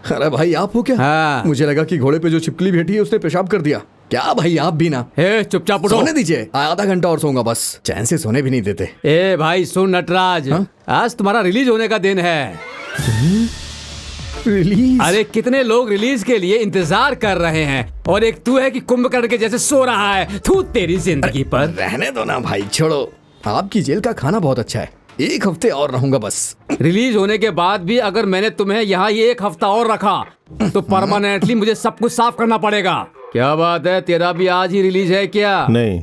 अरे भाई आप हो क्या? हाँ। मुझे लगा कि घोड़े पे जो छिपकली बैठी है उसने पेशाब कर दिया। क्या भाई आप भी ना? ए चुपचाप उठो। सोने दीजिए, आधा घंटा और सोऊंगा बस। चैन से सोने भी नहीं देते। ए भाई सुन नटराज, आज तुम्हारा रिलीज होने का दिन है। रिलीज? अरे कितने लोग रिलीज के लिए इंतजार कर रहे हैं और एक तू है कि कुंभकर्ण के जैसे सो रहा है। थू तेरी जिंदगी पर। रहने दो ना भाई, छोड़ो। आपकी जेल का खाना बहुत अच्छा है, एक हफ्ते और रहूंगा बस। रिलीज होने के बाद भी अगर मैंने तुम्हें यहाँ ये एक हफ्ता और रखा तो परमानेंटली मुझे सब कुछ साफ करना पड़ेगा। क्या बात है, तेरा भी आज ही रिलीज है क्या? नहीं,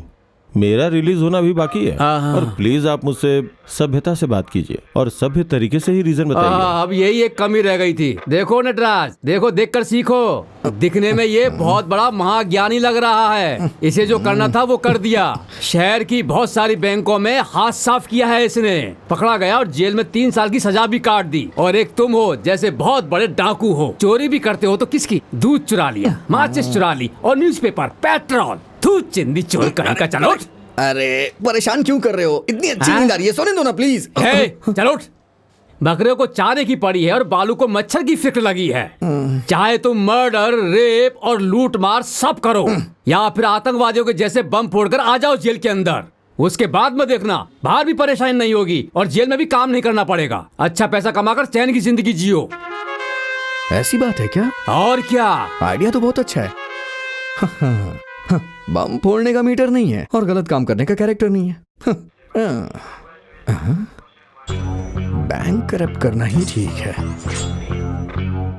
मेरा रिलीज होना भी बाकी है। और प्लीज आप मुझसे सभ्यता से बात कीजिए और सभ्य तरीके से ही रीजन बताइए। अब यही एक कमी रह गई थी। देखो नटराज, देखो देखकर सीखो। दिखने में ये बहुत बड़ा महाज्ञानी लग रहा है। इसे जो करना था वो कर दिया। शहर की बहुत सारी बैंकों में हाथ साफ किया है इसने। पकड़ा गया और जेल में 3 साल की सजा भी काट दी। और एक तुम हो जैसे बहुत बड़े डाकू हो, चोरी भी करते हो तो किसकी? दूध चुरा लिया, माचिस चुरा ली और न्यूज़पेपर, पेट्रोल। तू चिंदी चोर कहीं का। चलो। अरे परेशान क्यों कर रहे हो? इतनी अच्छी नींद आ रही है, सोने दो ना प्लीज। चलो उठ। बकरियों को चारे की पड़ी है और बालू को मच्छर की फिक्र लगी है। चाहे तुम मर्डर, रेप और लूट मार सब करो या फिर आतंकवादियों के जैसे बम फोड़कर आ जाओ जेल के अंदर। उसके बाद में देखना, बाहर भी परेशानी नहीं होगी और जेल में भी काम नहीं करना पड़ेगा। अच्छा पैसा कमाकर चैन की जिंदगी जियो। ऐसी बात है क्या? और क्या? आइडिया तो बहुत अच्छा है। बम फोड़ने का मीटर नहीं है और गलत काम करने का कैरेक्टर नहीं है। बैंक करप्ट करना ही ठीक है।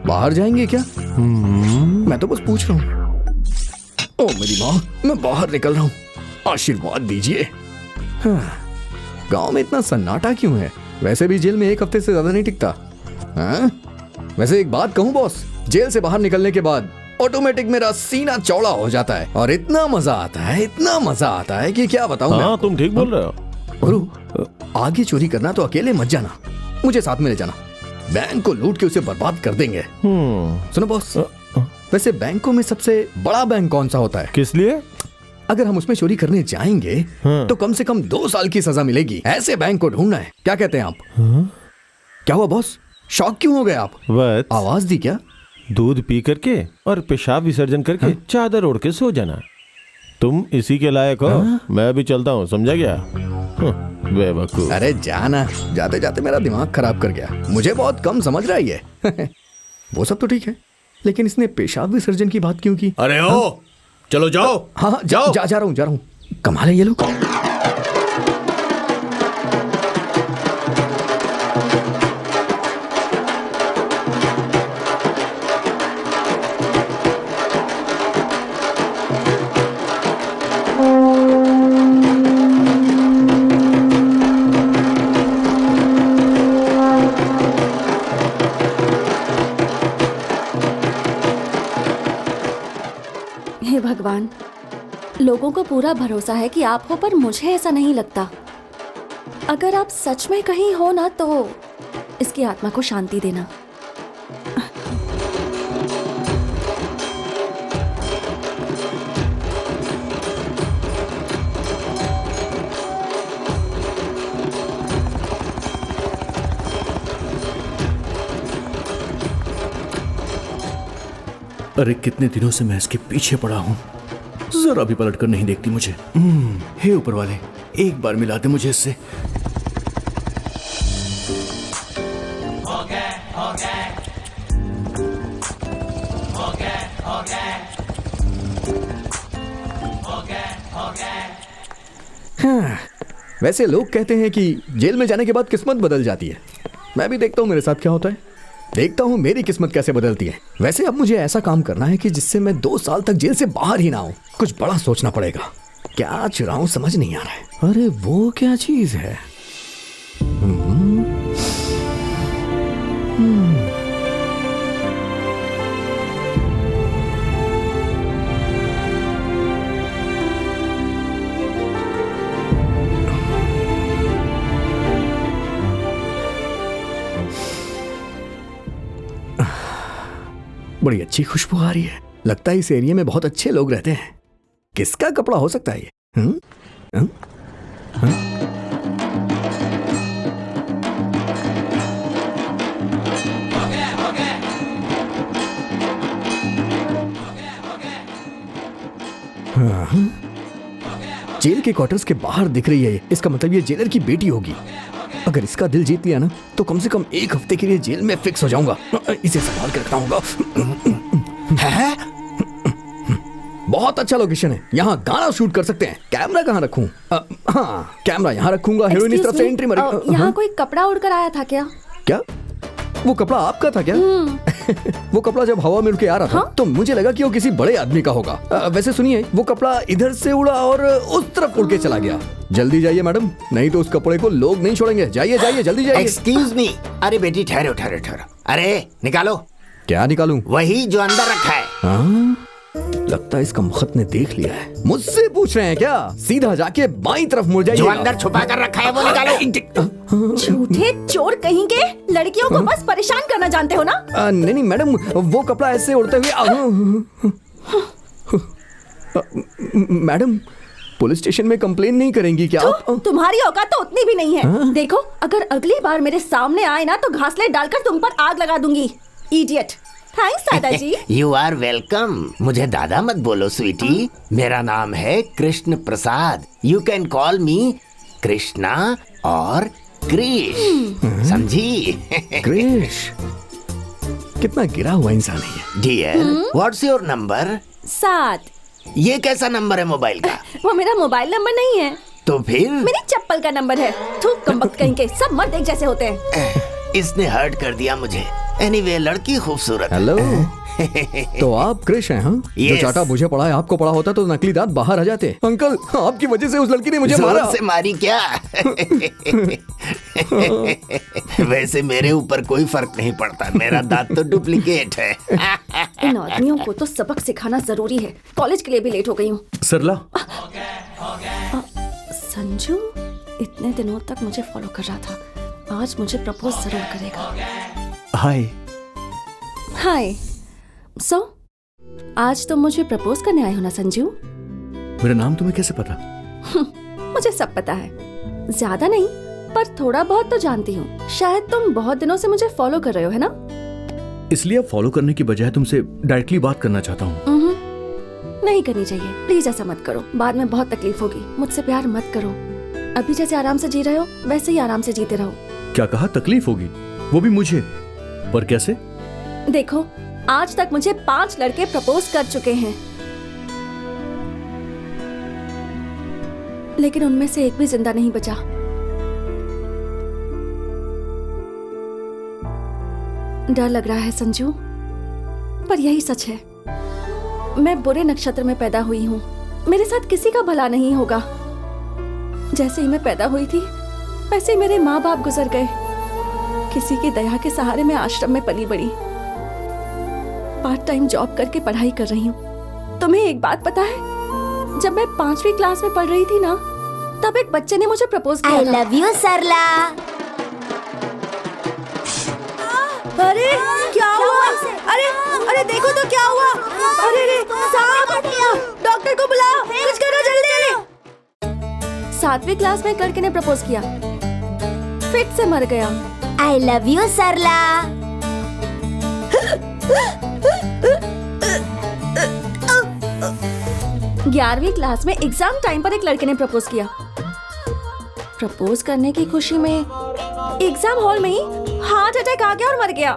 बाहर जाएंगे क्या? मैं तो बस पूछ रहा हूँ। ओ मेरी माँ, मैं बाहर निकल रहा हूँ, आशीर्वाद दीजिए। गांव में इतना सन्नाटा क्यों है? वैसे भी जेल में 1 हफ्ते से ज्यादा नहीं टिकता। वैसे एक बात कहूँ बॉस, जेल से बाहर निकलने के बाद ऑटोमेटिक मेरा सीना चौड़ा हो जाता है और इतना मजा आता है, इतना मजा आता है कि क्या बताऊं। हाँ, तुम ठीक बोल रहे हो। गुरु, आगे चोरी करना तो अकेले मत जाना, मुझे साथ में ले जाना। बैंक को लूट के उसे बर्बाद कर देंगे। सुनो बॉस, वैसे बैंकों में सबसे बड़ा बैंक कौन सा होता है? किस लिए? अगर हम उसमें चोरी करने जाएंगे तो कम से कम 2 साल की सजा मिलेगी। ऐसे बैंक को ढूंढना है, क्या कहते हैं आप? क्या हुआ बॉस, शॉक क्यों हो गए आप? आवाज दी क्या? दूध पी करके और पेशाब विसर्जन करके चादर ओढ़ के सो जाना। तुम इसी के लायक हो। मैं भी चलता हूँ, समझा क्या? बेवकूफ। अरे जाना, जाते जाते मेरा दिमाग खराब कर गया। मुझे बहुत कम समझ रहा है ये। वो सब तो ठीक है, लेकिन इसने पेशाब विसर्जन की बात क्यों की? अरे ओ, चलो जाओ। हाँ जाओ। जा रहा हूँ। कमाल है ये लोग। भगवान, लोगों को पूरा भरोसा है कि आप हो, पर मुझे ऐसा नहीं लगता। अगर आप सच में कहीं हो ना तो इसकी आत्मा को शांति देना। अरे कितने दिनों से मैं इसके पीछे पड़ा हूँ, जरा भी पलट कर नहीं देखती मुझे। हे ऊपर वाले, एक बार मिला दे मुझे इससे। हाँ, वैसे लोग कहते हैं कि जेल में जाने के बाद किस्मत बदल जाती है। मैं भी देखता हूँ मेरे साथ क्या होता है। देखता हूँ मेरी किस्मत कैसे बदलती है। वैसे अब मुझे ऐसा काम करना है कि जिससे मैं 2 साल तक जेल से बाहर ही ना आऊं। कुछ बड़ा सोचना पड़ेगा। क्या चुराऊं समझ नहीं आ रहा है। अरे वो क्या चीज है? बड़ी अच्छी खुशबू आ रही है। लगता है इस एरिया में बहुत अच्छे लोग रहते हैं। किसका कपड़ा हो सकता है ये? जेल के क्वार्टर्स के बाहर दिख रही है ये। इसका मतलब ये जेलर की बेटी होगी। अगर इसका दिल जीत लिया ना तो कम से कम 1 हफ्ते के लिए जेल में फिक्स हो जाऊंगा। इसे संभाल के रखना होगा। बहुत अच्छा लोकेशन है, यहाँ गाना शूट कर सकते हैं। कैमरा कहाँ रखूं? हाँ, कैमरा यहाँ रखूंगा। हीरोइन इस तरफ से एंट्री मारेगी। यहाँ कोई कपड़ा उड़कर आया था क्या? क्या वो कपड़ा आपका था क्या? वो कपड़ा जब हवा में उड़ के आ रहा था तो मुझे लगा कि वो किसी बड़े आदमी का होगा। वैसे सुनिए, वो कपड़ा इधर से उड़ा और उस तरफ उड़ के चला गया। जल्दी जाइए मैडम, नहीं तो उस कपड़े को लोग नहीं छोड़ेंगे। जाइए जाइए जल्दी जाइए। Excuse me. अरे बेटी ठहरो ठहरो ठहरो। अरे निकालो। क्या निकालूं? वही जो अंदर रखा है। हाँ? लगता है इसका मुखत ने देख लिया है। मुझसे पूछ रहे हैं क्या? सीधा जाके बाईं तरफ मुड़ जाइए। जो अंदर छुपा कर रखा है वो निकालो। झूठे चोर कहेंगे। लड़कियों को बस परेशान करना जानते हो ना? नहीं नहीं मैडम, वो कपड़ा ऐसे उड़ते हुए मैडम, पुलिस स्टेशन में कंप्लेन नहीं करेंगी क्या आप? तुम्हारी औकात तो उतनी भी नहीं है। देखो, अगर अगली बार मेरे सामने आए ना तो घासलेट डालकर तुम पर आग लगा दूंगी। इडियट। थैंक्स दादाजी। You are welcome. मुझे दादा मत बोलो स्वीटी। मेरा नाम है Krishna Prasad. You can call me Krishna और क्रिश। समझी? क्रिश कितना गिरा हुआ इंसान है ये। Dear, what's your number? 7। ये कैसा नंबर है मोबाइल का? वो मेरा मोबाइल नंबर नहीं है, तो फिर? मेरी चप्पल का नंबर है। थूक कमबख्त कहीं के, सब मर्द एक जैसे होते हैं। इसने हर्ट कर दिया मुझे। एनीवे, लड़की खूबसूरत है। हेलो। तो आप क्रिश हैं? हाँ, जो Yes. चाटा मुझे पड़ा है आपको पड़ा होता तो नकली दांत बाहर आ जाते। अंकल, आपकी वजह से उस लड़की ने मुझे जोर मारा। से मारी क्या? वैसे मेरे ऊपर कोई फर्क नहीं पड़ता। मेरा दांत तो डुप्लीकेट है। इन आदमियों को तो सबक सिखाना जरूरी है। कॉलेज के लिए भी लेट हो गई हूँ। सरला, संजू इतने दिनों तक मुझे फॉलो कर रहा था, आज मुझे प्रपोज जरूर करेगा। हाय। हाय। सो आज तुम मुझे प्रपोज करने आए हो ना संजू? मेरा नाम तुम्हें कैसे पता? मुझे सब पता है। ज्यादा नहीं पर थोड़ा बहुत तो जानती हूँ। शायद तुम बहुत दिनों से मुझे फॉलो कर रहे हो, है ना? इसलिए अब फॉलो करने की बजाय तुमसे डायरेक्टली बात करना चाहता हूँ। नहीं करनी चाहिए। प्लीज ऐसा मत करो, बाद में बहुत तकलीफ होगी। मुझसे प्यार मत करो। अभी जैसे आराम से जी रहे हो वैसे ही आराम से जीते रहो। क्या कहा? तकलीफ होगी? वो भी मुझे? पर कैसे? देखो, आज तक मुझे 5 लड़के प्रपोज कर चुके हैं, लेकिन उनमें से एक भी जिंदा नहीं बचा। डर लग रहा है संजू, पर यही सच है। मैं बुरे नक्षत्र में पैदा हुई हूँ। मेरे साथ किसी का भला नहीं होगा। जैसे ही मैं पैदा हुई थी वैसे ही मेरे माँ बाप गुजर गए। किसी की दया के सहारे मैं आश्रम में पली बड़ी। पार्ट टाइम जॉब करके पढ़ाई कर रही हूँ। तुम्हें एक बात पता है, जब मैं 5वीं क्लास में पढ़ रही थी ना, तब एक बच्चे ने मुझे प्रपोज किया। I love you, सरला। अरे क्या हुआ? अरे अरे देखो तो क्या हुआ? अरे रे सांप! डॉक्टर को बुलाओ, कुछ करो जल्दी। 7वीं क्लास में एक लड़के ने प्रपोज किया, फिट से मर गया। I love you, सरला। 11वीं क्लास में एग्जाम टाइम पर एक लड़के ने प्रपोज किया। प्रपोज करने की खुशी में एग्जाम हॉल में ही हार्ट अटैक आ गया और मर गया।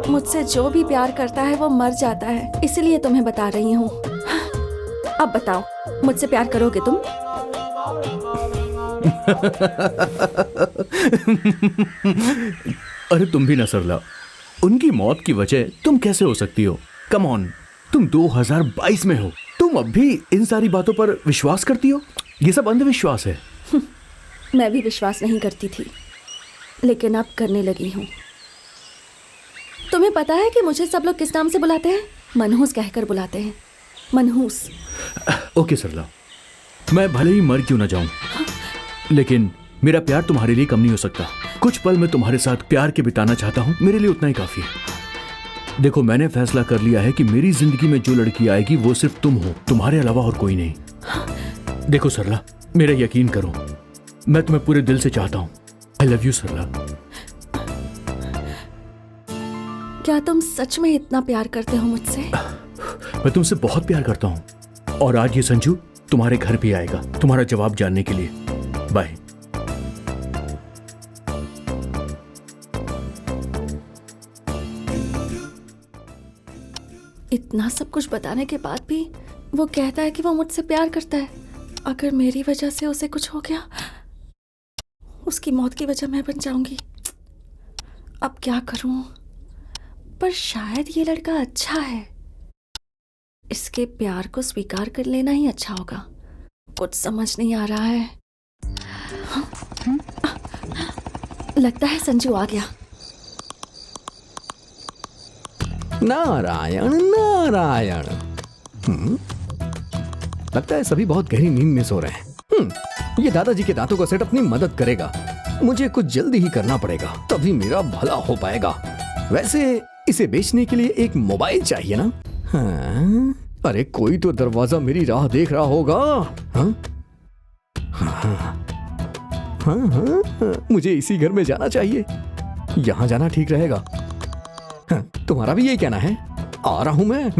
मुझसे जो भी प्यार करता है वो मर जाता है, इसलिए तुम्हें बता रही हूँ। अब बताओ, मुझसे प्यार करोगे तुम? अरे तुम भी ना सरला, उनकी मौत की वजह तुम कैसे हो सकती हो? कम ऑन, तुम 2022 में हो, तुम अब भी इन सारी बातों पर विश्वास करती हो? ये सब अंधविश्वास है। मैं भी विश्वास नहीं करती थी, लेकिन अब करने लगी हूँ। तुम्हें पता है कि मुझे सब लोग किस नाम से बुलाते हैं? मनहूस कहकर बुलाते हैं, मनहूस। ओके सरला, मैं भले ही मर क्यों ना जाऊं, लेकिन मेरा प्यार तुम्हारे लिए कम नहीं हो सकता। कुछ पल मैं तुम्हारे साथ प्यार के बिताना चाहता हूं, मेरे लिए उतना ही काफी है। देखो, मैंने फैसला कर लिया है कि मेरी जिंदगी में जो लड़की आएगी वो सिर्फ तुम हो, तुम्हारे अलावा और कोई नहीं। देखो सरला, मेरा यकीन करो, मैं तुम्हें पूरे दिल से चाहता हूं। आई लव यू सरला। क्या तुम सच में इतना प्यार करते हो मुझसे? मैं तुमसे बहुत प्यार करता हूं, और आज ये संजू तुम्हारे घर भी आएगा तुम्हारा जवाब जानने के लिए। बाय। इतना सब कुछ बताने के बाद भी वो कहता है कि वो मुझसे प्यार करता है। अगर मेरी वजह से उसे कुछ हो गया, उसकी मौत की वजह मैं बन जाऊंगी। अब क्या करूं? पर शायद ये लड़का अच्छा है, इसके प्यार को स्वीकार कर लेना ही अच्छा होगा। कुछ समझ नहीं आ रहा है। लगता है संजू आ गया। नारायण नारायण। लगता है सभी बहुत गहरी नींद में सो रहे हैं। ये दादाजी के दांतों का सेट अपनी मदद करेगा। मुझे कुछ जल्दी ही करना पड़ेगा, तभी मेरा भला हो पाएगा। वैसे इसे बेचने के लिए एक मोबाइल चाहिए ना? हाँ? अरे कोई तो दरवाजा मेरी राह देख रहा होगा। हाँ? हाँ, हाँ, हाँ, मुझे इसी घर में जाना चाहिए। यहाँ जाना ठीक रहेगा। हाँ, तुम्हारा भी यही कहना है? आ रहा हूं मैं।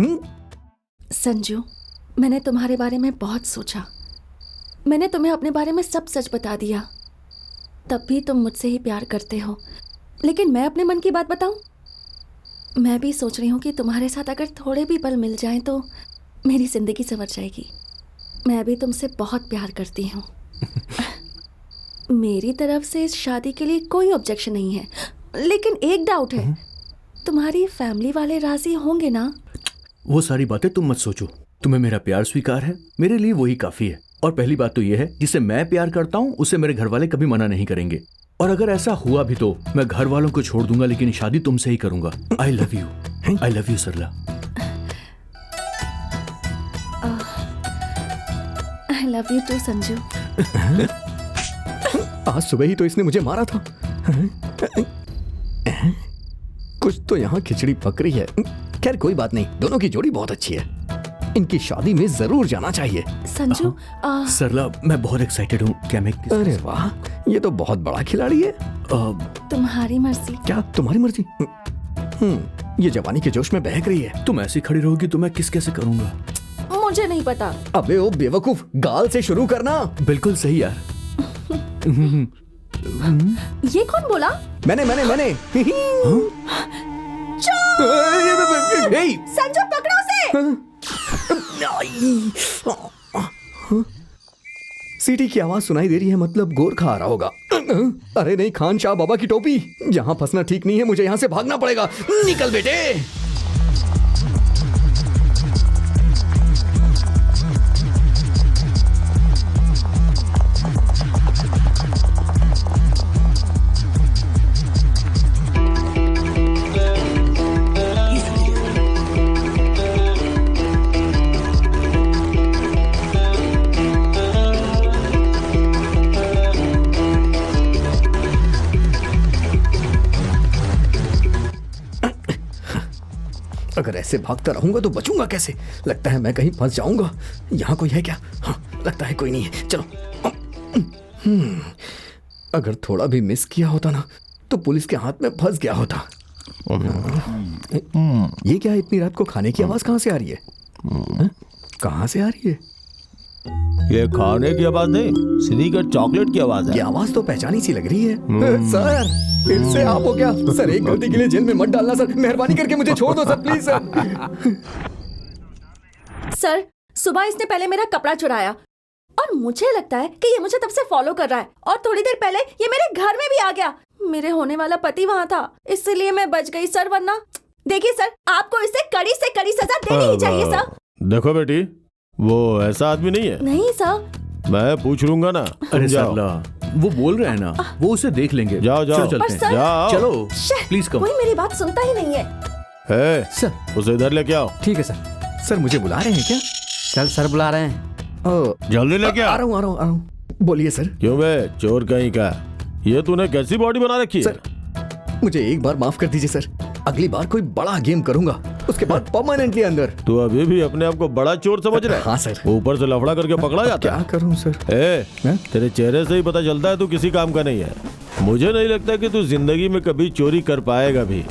संजू, मैंने तुम्हारे बारे में बहुत सोचा। मैंने तुम्हें अपने बारे में सब सच बता दिया, तब भी तुम मुझसे ही प्यार करते हो। लेकिन मैं अपने मन की बात बताऊं? मैं भी सोच रही हूँ कि तुम्हारे साथ अगर थोड़े भी पल मिल जाएं तो मेरी जिंदगी संवर जाएगी। मैं भी तुमसे बहुत प्यार करती हूँ। मेरी तरफ से इस शादी के लिए कोई ऑब्जेक्शन नहीं है, लेकिन एक डाउट है, तुम्हारी फैमिली वाले राजी होंगे ना? वो सारी बातें तुम मत सोचो, तुम्हें मेरा प्यार स्वीकार है, मेरे लिए वही काफी है। और पहली बात तो ये है, जिसे मैं प्यार करता हूँ उसे मेरे घर वाले कभी मना नहीं करेंगे। और अगर ऐसा हुआ भी तो मैं घर वालों को छोड़ दूंगा, लेकिन शादी तुमसे ही करूंगा। I love you, I love you Sarla. I love you too Sanju. आज सुबह ही तो इसने मुझे मारा था। कुछ तो यहाँ खिचड़ी पक रही है। खैर कोई बात नहीं, दोनों की जोड़ी बहुत अच्छी है। इनकी शादी में जरूर जाना चाहिए। संजू, सरला, मैं बहुत एक्साइटेड हूँ। क्या मैं अरे वाह, ये तो बहुत बड़ा खिलाड़ी है। तुम्हारी मर्जी। क्या तुम्हारी मर्जी? ये जवानी के जोश में बहक रही है। तुम ऐसी खड़ी रहोगी तो मैं किस कैसे करूंगा? मुझे नहीं पता। अबे ओ बेवकूफ, गाल से शुरू करना। बिल्कुल सही यार। ये कौन बोला? मैंने संजू पकड़ो उसे। सीटी की आवाज सुनाई दे रही है, मतलब गोरखा आ रहा होगा। अरे नहीं, खान शाह बाबा की टोपी। यहाँ फंसना ठीक नहीं है, मुझे यहाँ से भागना पड़ेगा। निकल बेटे। अगर ऐसे भागता रहूंगा तो बचूंगा कैसे? लगता है मैं कहीं फंस जाऊंगा। यहाँ कोई है क्या? हाँ, लगता है कोई नहीं है। चलो। अगर थोड़ा भी मिस किया होता ना तो पुलिस के हाथ में फंस गया होता। ये क्या है? इतनी रात को खाने की आवाज कहाँ से आ रही है? कहाँ से आ रही है? ये खाने की आवाज नहीं, स्नीकर चॉकलेट की आवाज है। ये आवाज तो पहचानी सी लग रही है। सर, फिर से आप हो क्या? सर, एक गलती के लिए जेल में मत डालना सर। मेहरबानी करके मुझे छोड़ दो सर, प्लीज सर। सर, सुबह इसने पहले मेरा कपड़ा चुराया, और मुझे लगता है कि ये मुझे तब से फॉलो कर रहा है और थोड़ी देर पहले ये मेरे घर में भी आ गया। मेरे होने वाला पति वहाँ था, इसलिए मैं बच गई सर, वरना देखिए सर, आपको इसे कड़ी से कड़ी सजा देनी ही चाहिए सर। देखो बेटी, वो ऐसा आदमी नहीं है। नहीं सर, मैं पूछ लूंगा ना। अरे जाओ। सरला, वो बोल रहे हैं ना, वो उसे देख लेंगे। जाओ, जाओ। चलो चलते पर हैं। सर- जाओ। चलो शे, प्लीज कम। कोई मेरी बात सुनता ही नहीं है। ए, सर उसे इधर लेके आओ। ठीक है सर। सर मुझे बुला रहे हैं क्या? चल सर बुला रहे हैं। ओ, जल्दी लेके आ आओ। रहा हूँ आ रहा हूँ आ रहा हूँ। बोलिए सर। क्यों बे, चोर कहीं का? ये तूने कैसी बॉडी बना रखी है? सर मुझे एक बार माफ कर दीजिए सर, अगली बार कोई बड़ा गेम करूंगा, उसके बाद परमानेंटली अंदर। तू अभी भी अपने आप को बड़ा चोर समझ रहा है? हाँ सर। ऊपर से लफड़ा करके पकड़ा जाता क्या है। करूं सर? ए, तेरे चेहरे से ही पता चलता है तू किसी काम का नहीं है। मुझे नहीं लगता कि तू जिंदगी में कभी चोरी कर पाएगा भी।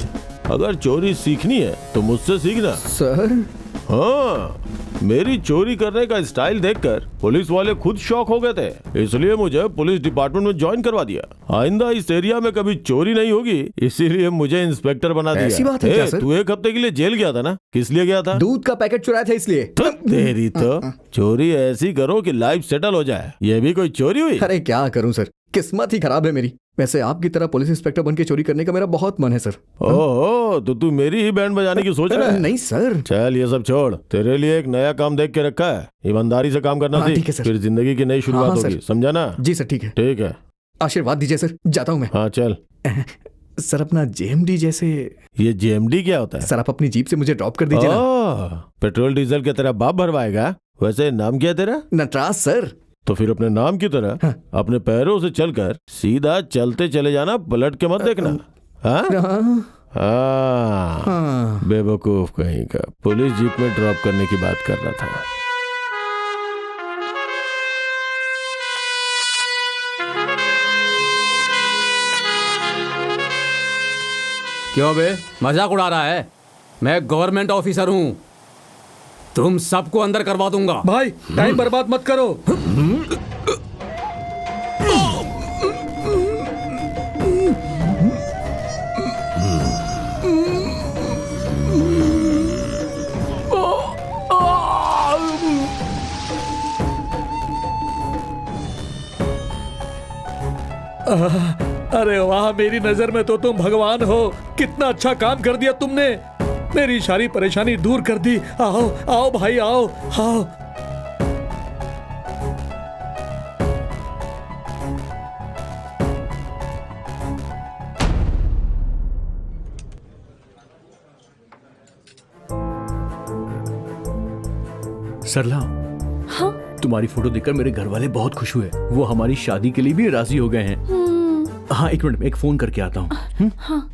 अगर चोरी सीखनी है तो मुझसे सीखना। सर हाँ, मेरी चोरी करने का स्टाइल देखकर पुलिस वाले खुद शॉक हो गए थे, इसलिए मुझे पुलिस डिपार्टमेंट में ज्वाइन करवा दिया। आइंदा इस एरिया में कभी चोरी नहीं होगी, इसीलिए मुझे इंस्पेक्टर बना दिया। ऐसी बात है क्या, सर? तू एक हफ्ते के लिए जेल गया था ना? किस लिए गया था? दूध का पैकेट चुराया था इसलिए। तेरी तो चोरी ऐसी करो कि लाइफ सेटल हो जाए। ये भी कोई चोरी हुई? अरे क्या करूं सर, किस्मत ही खराब है मेरी। वैसे आपकी तरह पुलिस इंस्पेक्टर बन के चोरी करने का मेरा बहुत मन है सर। ओहो, तो तू मेरी ही बैंड बजाने की सोच रहा है? नहीं सर। चल ये सब छोड़, तेरे लिए एक नया काम देख के रखा है। ईमानदारी से काम करना हाँ, सीख, ठीक है सर। फिर जिंदगी की नई शुरुआत हाँ, होगी, सर। समझा ना? जी सर ठीक है। ठीक है, आशीर्वाद दीजिए सर, जाता हूँ मैं। हाँ चल। सर अपना जेएमडी जैसे। ये जेएमडी क्या होता है? सर आप अपनी जीप से मुझे ड्रॉप कर दीजिए ना। पेट्रोल डीजल के तेरा बाप भरवाएगा? वैसे नाम क्या है तेरा? नटराज सर। तो फिर अपने नाम की तरह हाँ। अपने पैरों से चलकर सीधा चलते चले जाना, पलट के मत देखना। हाँ? हाँ, हाँ। बेवकूफ कहीं का, पुलिस जीप में ड्रॉप करने की बात कर रहा था। क्यों बे, मजाक उड़ा रहा है? मैं गवर्नमेंट ऑफिसर हूँ, तुम सबको अंदर करवा दूंगा। भाई टाइम बर्बाद मत करो। अरे वाह, मेरी नजर में तो तुम भगवान हो। कितना अच्छा काम कर दिया तुमने, मेरी सारी परेशानी दूर कर दी। आओ आओ भाई, आओ आओ। सरला, हाँ तुम्हारी फोटो देखकर मेरे घर वाले बहुत खुश हुए। वो हमारी शादी के लिए भी राजी हो गए हैं। हाँ एक मिनट, एक फोन करके आता हूँ। हाँ।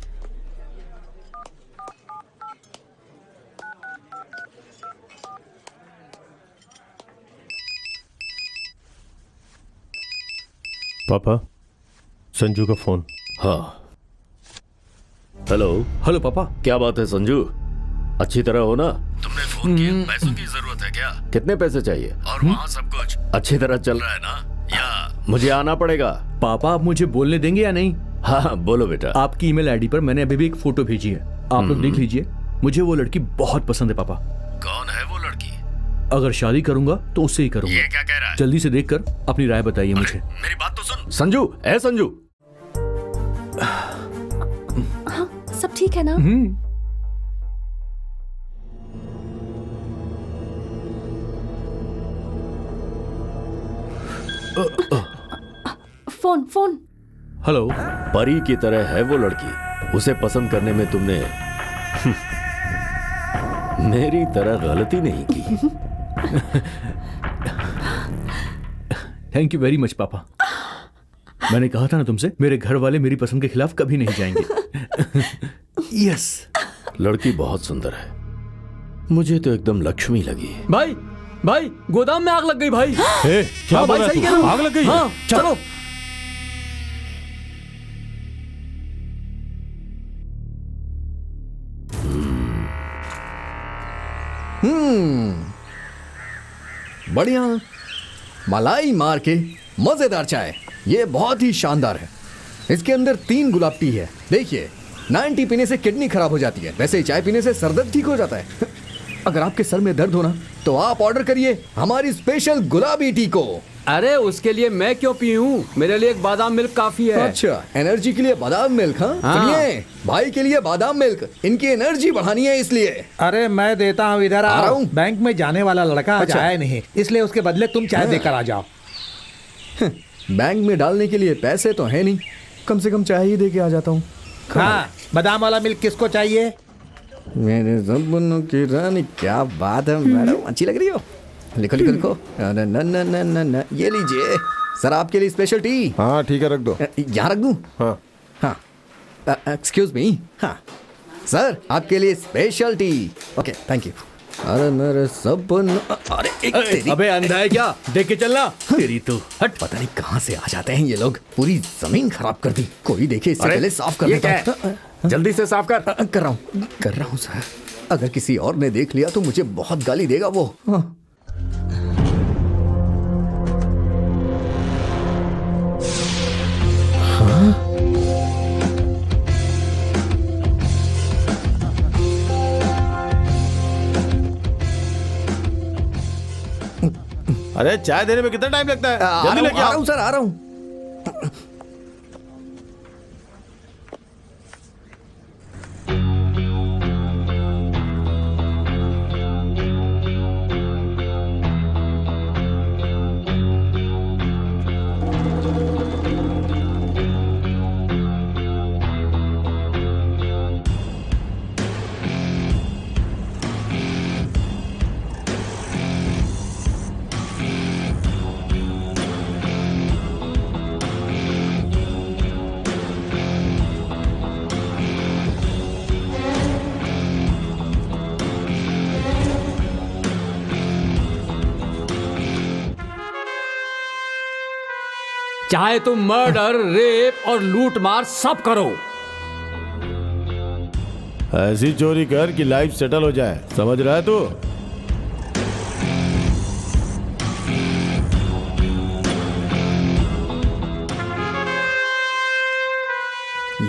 पापा, संजू का फोन। हाँ हेलो। हेलो पापा। क्या बात है संजू, अच्छी तरह हो ना? तुमने फोन किया, पैसों की जरूरत है क्या? कितने पैसे चाहिए? और वहाँ सब कुछ अच्छी तरह चल रहा है ना, या मुझे आना पड़ेगा? पापा आप मुझे बोलने देंगे या नहीं? हाँ बोलो बेटा। आपकी ईमेल आईडी पर मैंने अभी भी एक फोटो भेजी है, आप लोग देख लीजिए। मुझे वो लड़की बहुत पसंद है पापा। कौन है वो लड़की? अगर शादी करूंगा तो उससे ही करूंगा। ये क्या कह रहा है? जल्दी से देखकर अपनी राय बताइए मुझे। मेरी बात तो सुन। संजू, ए संजू। हाँ सब ठीक है ना? Phone phone. हेलो। परी की तरह है वो लड़की, उसे पसंद करने में तुमने मेरी तरह गलती नहीं की। थैंक यू वेरी मच पापा। मैंने कहा था ना तुमसे, मेरे घर वाले मेरी पसंद के खिलाफ कभी नहीं जाएंगे। यस। लड़की बहुत सुंदर है, मुझे तो एकदम लक्ष्मी लगी। भाई भाई, गोदाम में आग लग गई भाई। ए, क्या हाँ बोल भाई, रहा है सही तू? कह रहा हूँ। आग लग गई है? हाँ चलो। बढ़िया, मलाई मार के मजेदार चाय, ये बहुत ही शानदार है। इसके अंदर 3 गुलाब टी है। देखिए, 9 टी पीने से किडनी खराब हो जाती है, वैसे ही चाय पीने से सर दर्द ठीक हो जाता है। अगर आपके सर में दर्द हो ना तो आप ऑर्डर करिए हमारी स्पेशल गुलाबी टी को। अरे उसके लिए मैं क्यों पीऊं, मेरे लिए एक बादाम मिल्क काफी है। अच्छा, एनर्जी के लिए बादाम मिल्क? हाँ सुनिए, भाई के लिए बादाम मिल्क, इनकी एनर्जी बढ़ानी है इसलिए। अरे मैं देता हूँ, इधर आ रहा आओ। हूँ। बैंक में जाने वाला लड़का आज अच्छा। आया नहीं, इसलिए उसके बदले तुम चाय देकर आ जाओ। बैंक में डालने के लिए पैसे तो है नहीं, कम से कम चाय ही दे के आ जाता हूँ। हाँ, बादाम वाला मिल्क किसको चाहिए? मेरे सपनों की रानी, क्या बात है मैडम, अच्छी लग रही हो। लिखो लिखो लिखो। न न न न न न, ये लीजिए सर, आपके लिए स्पेशल टी। हाँ ठीक है, रख दो। यहाँ रख दूँ? हाँ हाँ, एक्सक्यूज मी। हाँ सर, आपके लिए special T. Okay, thank you. अरे मेरे सपन, अरे एक तेरी, अबे अंधा है क्या, देख के चलना। तेरी तो हट। पता नहीं कहाँ से आ जाते हैं ये लोग, पूरी जमीन खराब कर दी। कोई देखे इससे पहले साफ कर ये देता क्या है? जल्दी से साफ कर। कर रहा हूँ सर। अगर किसी और ने देख लिया तो मुझे बहुत गाली देगा वो। हाँ। अरे चाय देने में कितना टाइम लगता है? जल्दी लेके आ रहा आओ। हूँ सर, आ रहा हूँ। चाहे तुम मर्डर, रेप और लूट मार सब करो, ऐसी चोरी कर कि लाइफ सेटल हो जाए, समझ रहा है तू?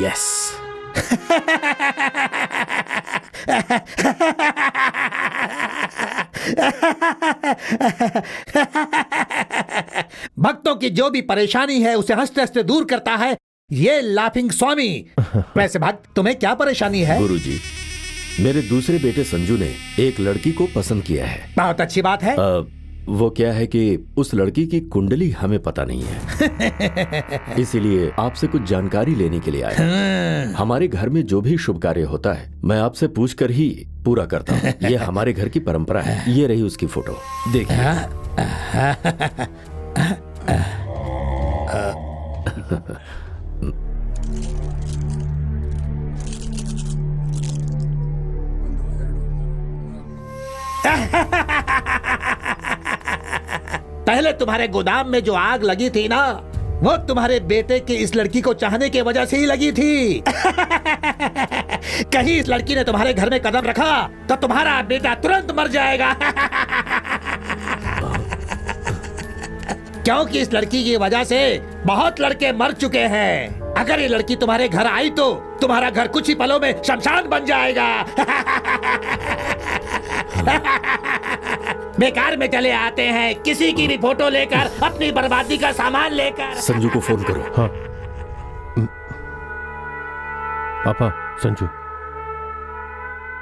यस। भक्तों की जो भी परेशानी है उसे हंसते हंसते दूर करता है ये लाफिंग स्वामी। वैसे भक्त, तुम्हें क्या परेशानी है? गुरुजी, मेरे दूसरे बेटे संजू ने एक लड़की को पसंद किया है। बहुत अच्छी बात है। वो क्या है कि उस लड़की की कुंडली हमें पता नहीं है, इसीलिए आपसे कुछ जानकारी लेने के लिए आया। हमारे घर में जो भी शुभ कार्य होता है मैं आपसे पूछकर ही पूरा करता हूँ। ये हमारे घर की परंपरा है। ये रही उसकी फोटो, देखिए। पहले तुम्हारे गोदाम में जो आग लगी थी ना, वो तुम्हारे बेटे की इस लड़की को चाहने की वजह से ही लगी थी। कहीं इस लड़की ने तुम्हारे घर में कदम रखा तो तुम्हारा बेटा तुरंत मर जाएगा। क्योंकि इस लड़की की वजह से बहुत लड़के मर चुके हैं। अगर ये लड़की तुम्हारे घर आई तो तुम्हारा घर कुछ ही पलों में शमशान बन जाएगा। बेकार में चले आते हैं, किसी की भी फोटो लेकर, अपनी बर्बादी का सामान लेकर। संजू को फोन करो। हाँ पापा, संजू।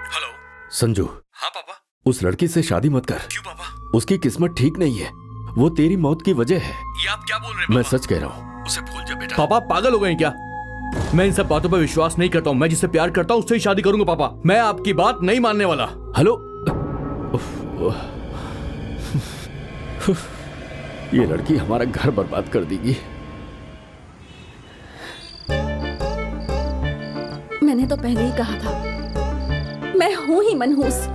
हेलो संजू, हाँ पापा। उस लड़की से शादी मत कर। क्यों पापा? उसकी किस्मत ठीक नहीं है, वो तेरी मौत की वजह है। ये आप क्या बोल रहे हैं? मैं सच कह रहा हूँ। उसे भूल जा बेटा। पापा पागल हो गए क्या? मैं इन सब बातों पर विश्वास नहीं करता हूँ। मैं जिससे प्यार करता हूँ उससे ही शादी करूंगा पापा। मैं आपकी बात नहीं मानने वाला। हेलो, ये लड़की हमारा घर बर्बाद कर देगी। मैंने तो पहले ही कहा था, मैं हूं ही मनहूस,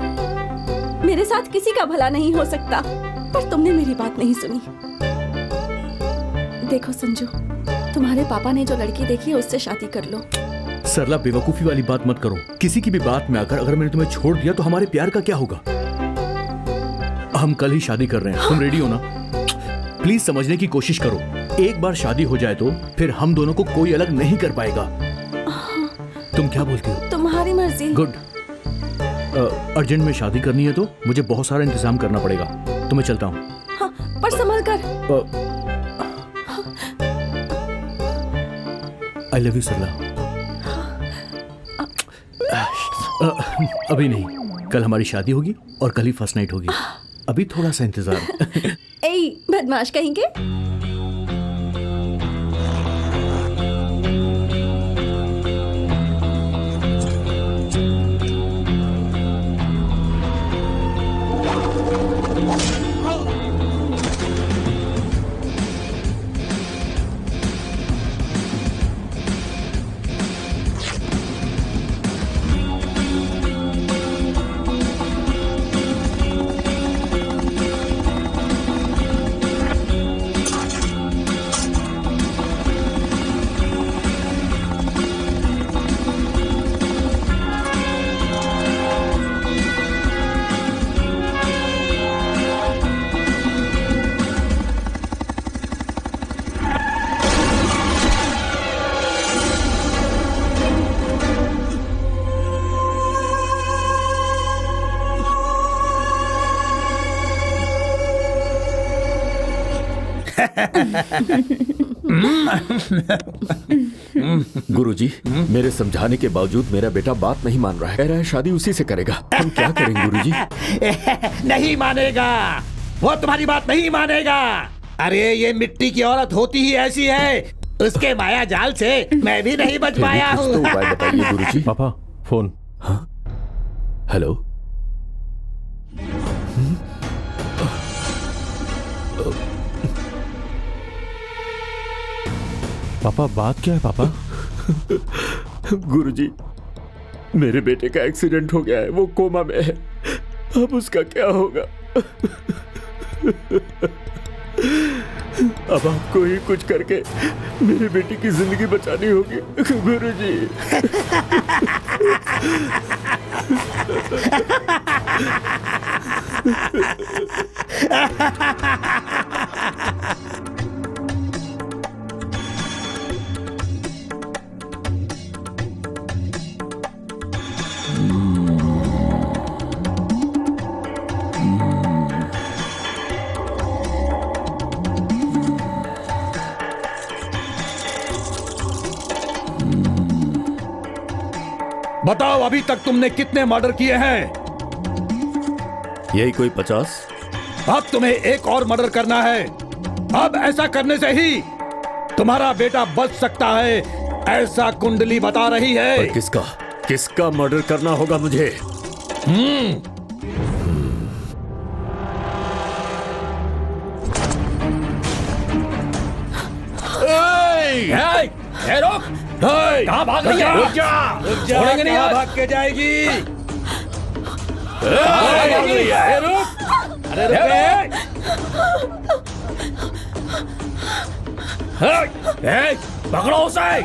मेरे साथ किसी का भला नहीं हो सकता, पर तुमने मेरी बात नहीं सुनी। देखो संजू, तुम्हारे पापा ने जो लड़की देखी है उससे शादी कर लो। सरला, बेवकूफी वाली बात मत करो। किसी की भी बात में आकर अगर मैंने तुम्हें छोड़ दिया तो हमारे प्यार का क्या होगा? हम कल ही शादी कर रहे हैं, तुम रेडी हो ना? प्लीज समझने की कोशिश करो। एक बार शादी हो जाए तो फिर हम दोनों को कोई अलग नहीं कर पाएगा। तुम क्या बोलती हो? तुम्हारी मर्जी। गुड। अर्जेंट में शादी करनी है तो मुझे बहुत सारा इंतजाम करना पड़ेगा, तो मैं चलता हूँ। हाँ, पर संभल कर। आई लव यू सरला। अभी नहीं, कल हमारी शादी होगी और कल ही फर्स्ट नाइट होगी। अभी थोड़ा सा इंतजार। ए बदमाश कहेंगे। गुरुजी, मेरे समझाने के बावजूद मेरा बेटा बात नहीं मान रहा है। कह रहा है शादी उसी से करेगा। हम क्या करें गुरुजी? नहीं मानेगा, वो तुम्हारी बात नहीं मानेगा। अरे ये मिट्टी की औरत होती ही ऐसी है, उसके माया जाल से मैं भी नहीं बच पाया कुछ तो हूँ। उपाय बताइए गुरुजी। पापा फोन। हाँ, हेलो। पापा बात क्या है पापा? गुरुजी, मेरे बेटे का एक्सीडेंट हो गया है, वो कोमा में है। अब उसका क्या होगा? अब आपको ही कुछ करके मेरे बेटे की जिंदगी बचानी होगी गुरुजी। बताओ अभी तक तुमने कितने मर्डर किए हैं? यही कोई 50। अब तुम्हें एक और मर्डर करना है। अब ऐसा करने से ही तुम्हारा बेटा बच सकता है, ऐसा कुंडली बता रही है। पर किसका मर्डर करना होगा मुझे? रुक! कहाँ भाग रही है? रुक जा! छोड़ेंगे नहीं, भाग के जाएगी। भाग रही है? रुक! अरे रुक! पकड़ो उसे!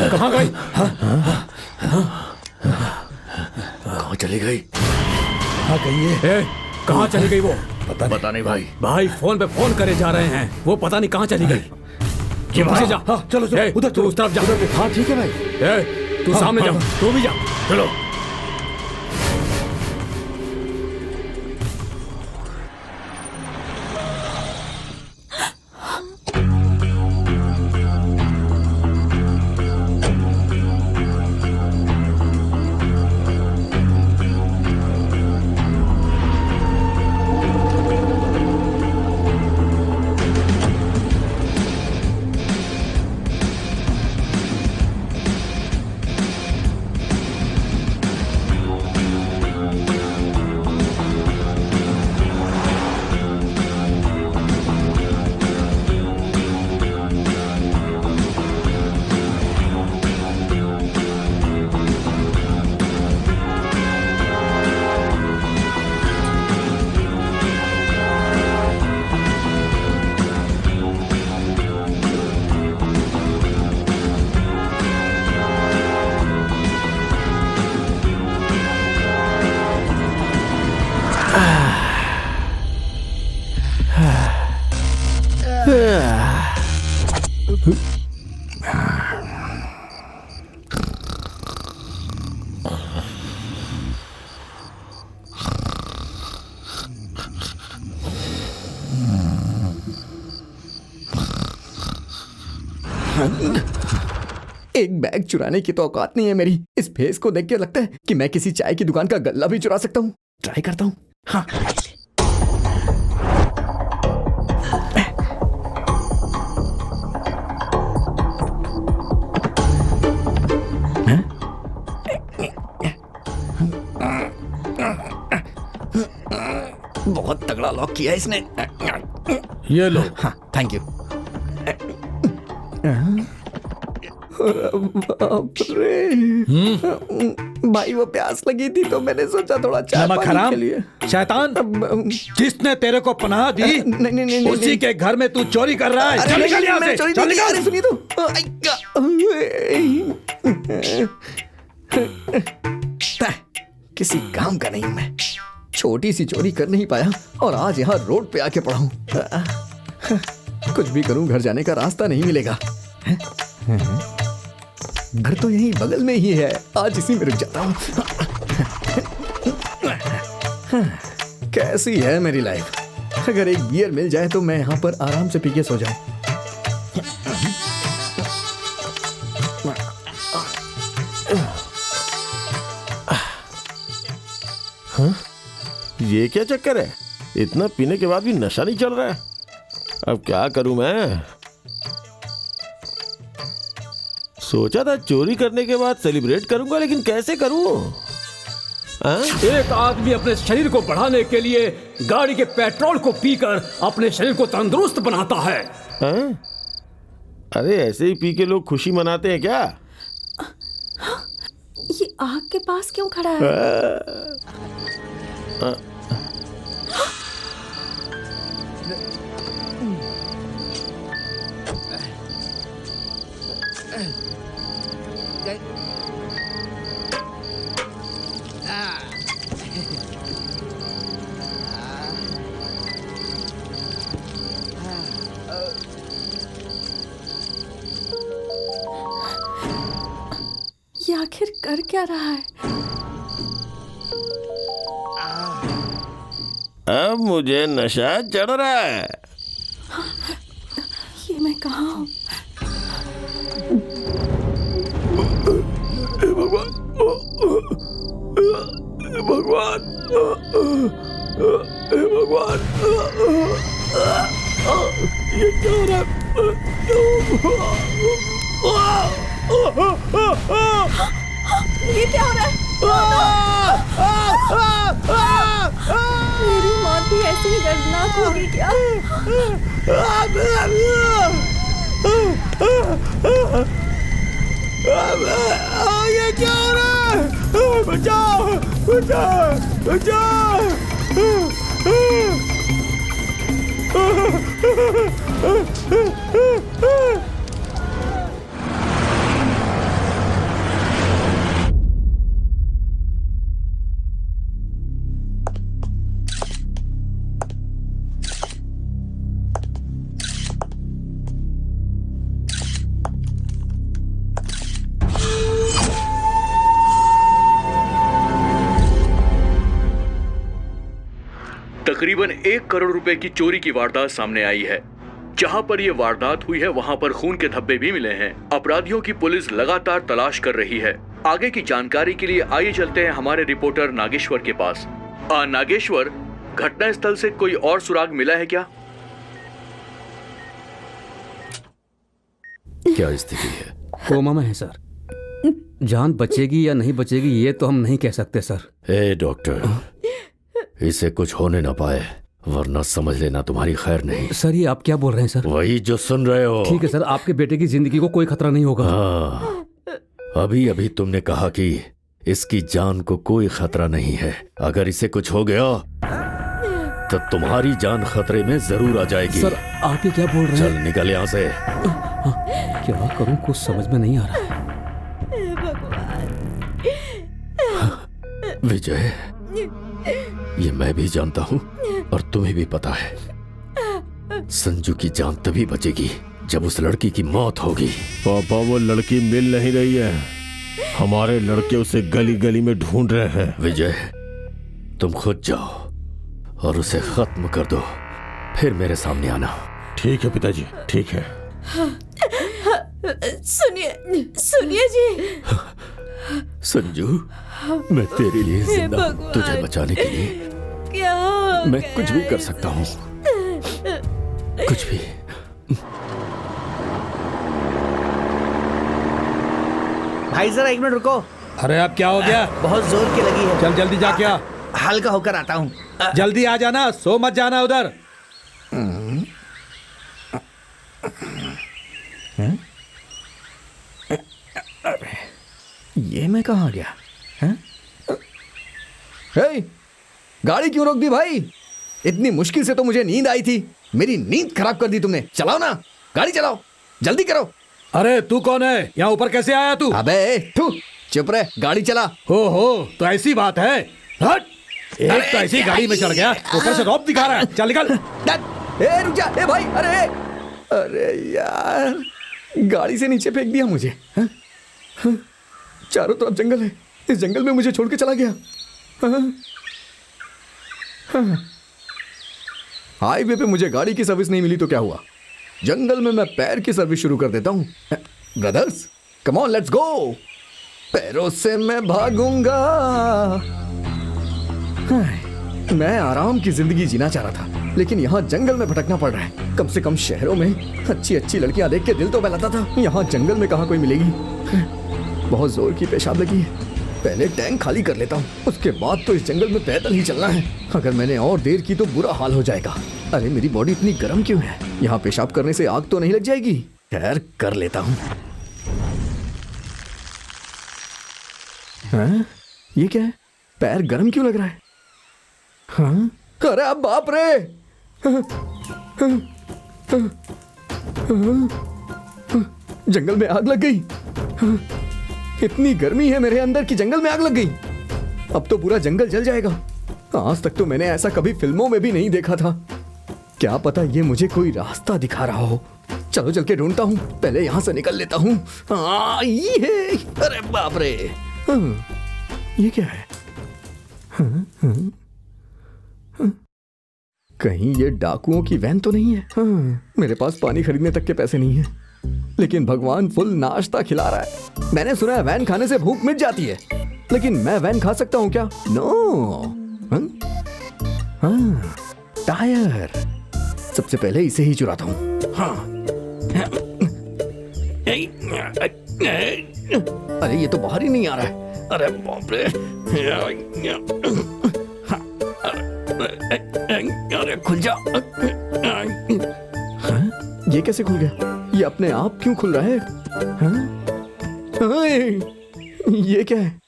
कहाँ गई? कहाँ चली गई? कहाँ गई है? कहाँ चली गई वो? पता नहीं भाई। भाई फोन पे फोन करे जा रहे हैं, वो पता नहीं कहाँ चली गई। कि पीछे जा। हाँ, चलो चलो उधर तू उस तरफ जा। हाँ ठीक है भाई। तू सामने जा, तू भी जा। चलो। एक बैग चुराने की तो औकात नहीं है मेरी। इस फेस को देख के लगता है कि मैं किसी चाय की दुकान का गल्ला भी चुरा सकता हूँ। ट्राई करता हूँ। हाँ। बहुत तगड़ा लॉक किया इसने। ये लो। हाँ, थैंक यू। बाप रे। भाई वो प्यास लगी थी तो मैंने सोचा थोड़ा चाय नमक पानी हराम के लिए। शैतान, जिसने तेरे को पनाह दी नहीं, नहीं, नहीं, उसी नहीं। के घर में तू चोरी कर रहा है। अरे चल नहीं, निकल यहाँ मैं से, चोरी चल नहीं किया। निकल। अरे सुनिए तो। किसी काम का नहीं हूं मैं। छोटी सी चोरी कर नहीं पाया और आज यहाँ रोड पे आके पड़ा हूं। कुछ भी करूं घर जाने का रास्ता नहीं मिलेगा। घर तो यहीं बगल में ही है। आज इसी में रुक जाता हूं। कैसी है मेरी लाइफ। अगर एक बियर मिल जाए तो मैं यहाँ पर आराम से पी के सो जाऊं। ये क्या चक्कर है? इतना पीने के बाद भी नशा नहीं चल रहा है। अब क्या करूं मैं? सोचा था चोरी करने के बाद सेलिब्रेट करूंगा, लेकिन कैसे करूं? एक आदमी अपने शरीर को बढ़ाने के लिए गाड़ी के पेट्रोल को पीकर अपने शरीर को तंदुरुस्त बनाता है। अरे ऐसे ही पी के लोग खुशी मनाते हैं क्या? ये आग के पास क्यों खड़ा है? ये आखिर कर क्या रहा है? अब मुझे नशा चढ़ रहा है। ये मैं कहाँ हूँ? भगवान, भगवान, ये क्या हो रहा है? ये क्या हो रहा है? मेरी मौत भी ऐसी ही दर्दनाक होगी क्या? ये क्या हो रहा है? बचाओ, बचाओ, बचाओ। तकरीबन 1 करोड़ रुपए की चोरी की वारदात सामने आई है। जहां पर यह वारदात हुई है वहां पर खून के धब्बे भी मिले हैं। अपराधियों की पुलिस लगातार तलाश कर रही है। आगे की जानकारी के लिए आइए चलते हैं हमारे रिपोर्टर नागेश्वर के पास। नागेश्वर, घटना स्थल से कोई और सुराग मिला है क्या? क्या स्थिति है? कोमा में है सर। जान बचेगी या नहीं बचेगी ये तो हम नहीं कह सकते सर। ए डॉक्टर, इसे कुछ होने ना पाए वरना समझ लेना तुम्हारी खैर नहीं। सर ये आप क्या बोल रहे हैं सर? वही जो सुन रहे हो। ठीक है सर, आपके बेटे की जिंदगी को कोई खतरा नहीं होगा। हाँ, अभी अभी तुमने कहा कि इसकी जान को कोई खतरा नहीं है। अगर इसे कुछ हो गया तो तुम्हारी जान खतरे में जरूर आ जाएगी। सर आप ये क्या बोल रहे चल हैं? निकल यहाँ से। क्या करूं, कुछ समझ में नहीं आ रहा है। विजय, ये मैं भी जानता हूँ और तुम्हें भी पता है, संजू की जान तभी बचेगी जब उस लड़की की मौत होगी। पापा, वो लड़की मिल नहीं रही है। हमारे लड़के उसे गली गली में ढूंढ रहे हैं। विजय, तुम खुद जाओ और उसे खत्म कर दो, फिर मेरे सामने आना। ठीक है पिताजी, ठीक है। सुनिए सुनिए जी। संजू, मैं तेरे लिए जिंदा हूं, तुझे बचाने के लिए क्या मैं कुछ भी कर सकता हूँ, कुछ भी। भाई जरा 1 मिनट रुको। अरे अब क्या हो गया? बहुत जोर की लगी है। चल जल्दी जा। क्या? हल्का होकर आता हूँ। जल्दी आ जाना, सो मत जाना उधर। ये मैं कहाँ आ गया? हैं? हे, गाड़ी क्यों रोक दी भाई? इतनी मुश्किल से तो मुझे नींद आई थी, मेरी नींद खराब कर दी तुमने। चलाओ ना, गाड़ी चलाओ, जल्दी करो। अरे तू कौन है? यहाँ ऊपर कैसे आया तू? अबे तू चुप रहे, गाड़ी चला। हो तो ऐसी बात है। हट! एक तो ऐसी गाड़ी में चढ़ गया, ऊपर से रौब दिखा रहा है। चल निकल। ए रुक जा, ए भाई, अरे यार, गाड़ी से नीचे फेंक दिया मुझे। हाँ? हाँ? चारों तरफ जंगल है, इस जंगल में मुझे छोड़ के चला गया। हाँ? हाँ? हाईवे पे मुझे गाड़ी की सर्विस नहीं मिली तो क्या हुआ? जंगल में मैं पैर की सर्विस शुरू कर देता हूँ। Brothers, come on, let's go. पैरों से मैं भागूंगा। मैं आराम की जिंदगी जीना चाह रहा था, लेकिन यहाँ जंगल में भटकना पड़ रहा है। कम से कम शहरों में अच्छी अच्छी लड़कियां देख के दिल तो बहलाता था, यहाँ जंगल में कहाँ कोई मिलेगी। बहुत जोर की पेशाब लगी है, पहले टैंक खाली कर लेता हूँ, उसके बाद तो इस जंगल में पैदल ही चलना है। अगर मैंने और देर की तो बुरा हाल हो जाएगा। अरे मेरी बॉडी इतनी गर्म क्यों है? यहाँ पेशाब करने से आग तो नहीं लग जाएगी? खैर कर लेता हूँ। हाँ? ये क्या है? पैर गर्म क्यों लग रहा है? हाँ? अरे अब बाप रे! जंगल में आग लग गई। इतनी गर्मी है मेरे अंदर कि जंगल में आग लग गई। अब तो पूरा जंगल जल जाएगा। आज तक तो मैंने ऐसा कभी फिल्मों में भी नहीं देखा था। क्या पता ये मुझे कोई रास्ता दिखा रहा हो। चलो चल के ढूंढता हूँ, पहले यहाँ से निकल लेता हूँ। ये अरे बाप रे! ये क्या है? कहीं ये डाकुओं की वैन तो नहीं है? मेरे पास पानी खरीदने तक के पैसे नहीं है, लेकिन भगवान फुल नाश्ता खिला रहा है। मैंने सुना है वैन खाने से भूख मिट जाती है, लेकिन मैं वैन खा सकता हूँ क्या? नो। टायर, सबसे पहले इसे ही चुराता हूँ। अरे ये तो बाहर ही नहीं आ रहा है। अरे बाप रे! अरे खुल जा। ये कैसे खुल गया? ये अपने आप क्यों खुल रहा है? ये क्या है?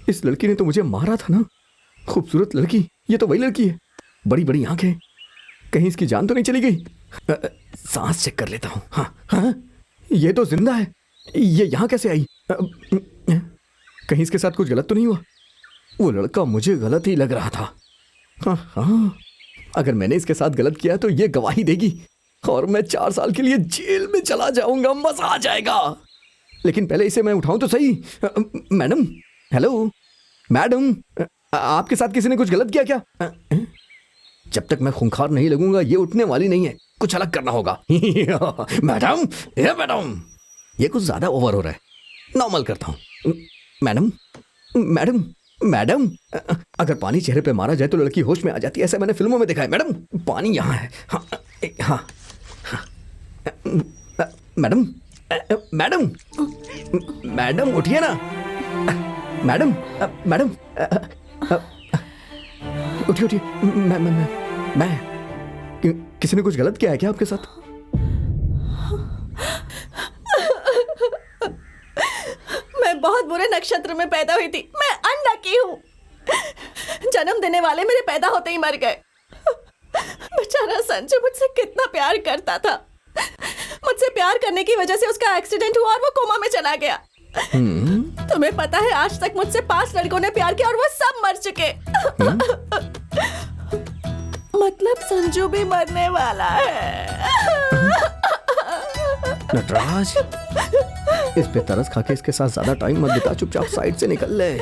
इस लड़की ने तो मुझे मारा था ना। खूबसूरत लड़की, ये तो वही लड़की है। बड़ी बड़ी आंखें, कहीं इसकी जान तो नहीं चली गई? सांस चेक कर लेता हूँ। हाँ, ये तो जिंदा है। ये यहाँ कैसे आई? कहीं इसके साथ कुछ गलत तो नहीं हुआ? वो लड़का मुझे गलत ही लग रहा था। हाँ, अगर मैंने इसके साथ गलत किया तो ये गवाही देगी और मैं 4 साल के लिए जेल में चला जाऊंगा। मजा आ जाएगा। लेकिन पहले इसे मैं उठाऊं तो सही। मैडम, हेलो मैडम, आपके साथ किसी ने कुछ गलत किया क्या? जब तक मैं खूंखार नहीं लगूंगा ये उठने वाली नहीं है। कुछ अलग करना होगा। मैडम, मैडम, ये कुछ ज्यादा ओवर हो रहा है। नॉर्मल करता हूँ। मैडम, मैडम, मैडम, अगर पानी चेहरे पे मारा जाए तो लड़की होश में आ जाती है, ऐसा मैंने फिल्मों में देखा है। मैडम, पानी यहाँ है। हाँ, हाँ, हाँ। मैडम, मैडम, मैडम उठिए ना। मैडम, मैडम, उठिए उठिए। मैं किसी ने कुछ गलत किया है क्या आपके साथ? मैं बहुत बुरे नक्षत्र में पैदा हुई थी। मैं अनलकी हूँ। जन्म देने वाले मेरे पैदा होते ही मर गए। बेचारा संजू मुझसे कितना प्यार करता था। मुझसे प्यार करने की वजह से उसका एक्सीडेंट हुआ और वो कोमा में चला गया। तुम्हें पता है आज तक मुझसे 5 लड़कों ने प्यार किया और वो सब मर चुके। मतलब संजू भी मरने वाला है। नटराज, इस पे तरस खा के इसके साथ ज्यादा टाइम मत बिता, चुपचाप साइड से निकल ले।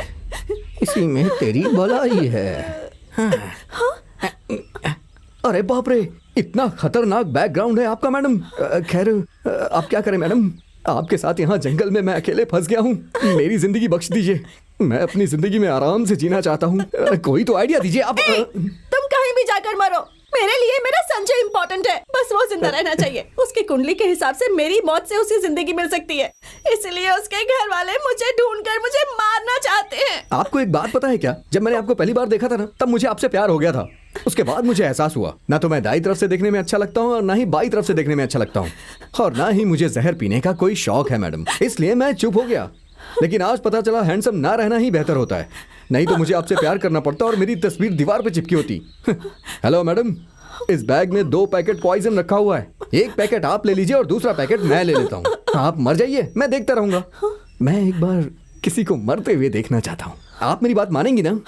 इसी में तेरी भलाई है। अरे बाप रे, इतना खतरनाक बैकग्राउंड है आपका मैडम। खैर, आप क्या करें मैडम? आपके साथ यहाँ जंगल में मैं अकेले फंस गया हूँ। मेरी जिंदगी बख्श दीजिए। मैं अपनी जिंदगी में आराम से जीना चाहता हूँ। कोई तो आइडिया दीजिए आप। तुम कहीं भी जाकर मरो, मेरे लिए मेरा संजय इम्पोर्टेंट है। बस वो जिंदा रहना चाहिए। उसकी कुंडली के हिसाब से मेरी मौत से उसे जिंदगी मिल सकती है, इसलिए उसके घर वाले मुझे ढूंढकर मुझे मारना चाहते हैं। आपको एक बात पता है क्या? जब मैंने आपको पहली बार देखा था ना, तब मुझे आपसे प्यार हो गया था। उसके बाद मुझे एहसास हुआ, ना तो मैं दाई तरफ से देखने में अच्छा लगता हूँ और ना ही बाई तरफ से देखने में अच्छा लगता हूँ, और ना ही मुझे जहर पीने का कोई शौक है मैडम। इसलिए मैं चुप हो गया। लेकिन आज पता चला हैंडसम ना रहना ही बेहतर होता है, नहीं तो मुझे आपसे प्यार करना पड़ता और मेरी तस्वीर दीवार पे चिपकी होती। हेलो मैडम, इस बैग में 2 पैकेट पॉइजन रखा हुआ है। एक पैकेट आप ले लीजिए और दूसरा पैकेट मैं ले लेता हूँ। आप मर जाइए, मैं देखता रहूंगा। मैं एक बार किसी को मरते हुए देखना चाहता हूँ। आप मेरी बात मानेंगी ना?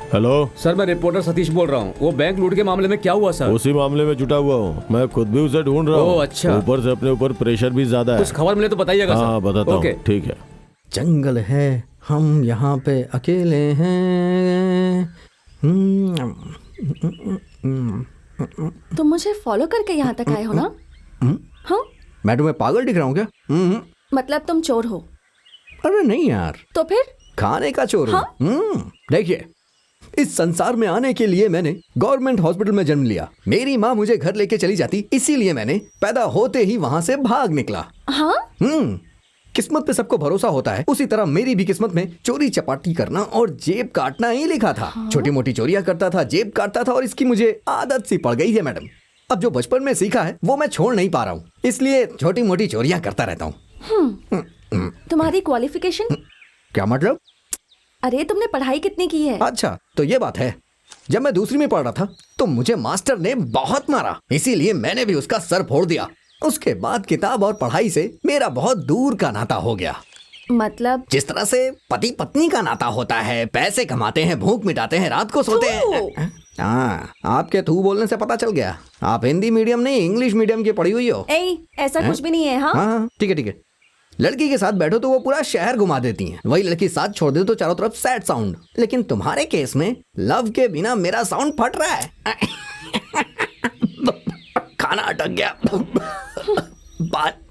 हेलो सर, मैं रिपोर्टर सतीश बोल रहा हूँ। वो बैंक लूट के मामले में क्या हुआ सर? उसी मामले में जुटा हुआ हूँ। मैं खुद भी उसे ढूंढ रहा हूँ। ओह, अच्छा। ऊपर से अपने ऊपर प्रेशर भी ज्यादा है। कुछ खबर मिले तो बताइएगा सर। हाँ बताता हूँ। ठीक है। जंगल है, हम यहाँ पे अकेले हैं। तुम मुझे फॉलो करके यहाँ तक आए हो ना? हाँ? मैं तुम्हें पागल दिख रहा हूँ क्या? मतलब तुम चोर हो? अरे नहीं यार, तो फिर? खाने का चोर हूँ। हाँ? देखिए, इस संसार में आने के लिए मैंने गवर्नमेंट हॉस्पिटल में जन्म लिया। मेरी माँ मुझे घर लेके चली जाती, इसीलिए मैंने पैदा होते ही वहाँ से भाग निकला। हाँ? किस्मत पे सबको भरोसा होता है, उसी तरह मेरी भी किस्मत में चोरी चपाटी करना और जेब काटना ही लिखा था। छोटी मोटी चोरियां करता था, जेब काटता था, और इसकी मुझे आदत सी पड़ गई है मैडम। अब जो बचपन में सीखा है वो मैं छोड़ नहीं पा रहा हूँ, इसलिए छोटी मोटी चोरियां करता रहता हूँ। तुम्हारी क्वालिफिकेशन? क्या मतलब? अरे तुमने पढ़ाई कितनी की है? अच्छा, तो ये बात है। जब मैं दूसरी में पढ़ रहा था तो मुझे मास्टर ने बहुत मारा, इसीलिए मैंने भी उसका सर फोड़ दिया। उसके बाद किताब और पढ़ाई से मेरा बहुत दूर का नाता हो गया। मतलब? जिस तरह से पति पत्नी का नाता होता है, पैसे कमाते हैं, भूख मिटाते हैं, रात को सोते हैं। हाँ, आपके थू बोलने से पता चल गया आप हिंदी मीडियम नहीं इंग्लिश मीडियम की पढ़ी हुई हो। ऐसा कुछ भी नहीं है। हाँ, ठीक है ठीक है। लड़की के साथ बैठो तो वो पूरा शहर घुमा देती हैं, वही लड़की साथ छोड़ दे तो चारों तरफ सैड साउंड। लेकिन तुम्हारे केस में लव के बिना मेरा साउंड फट रहा है। खाना अटक गया।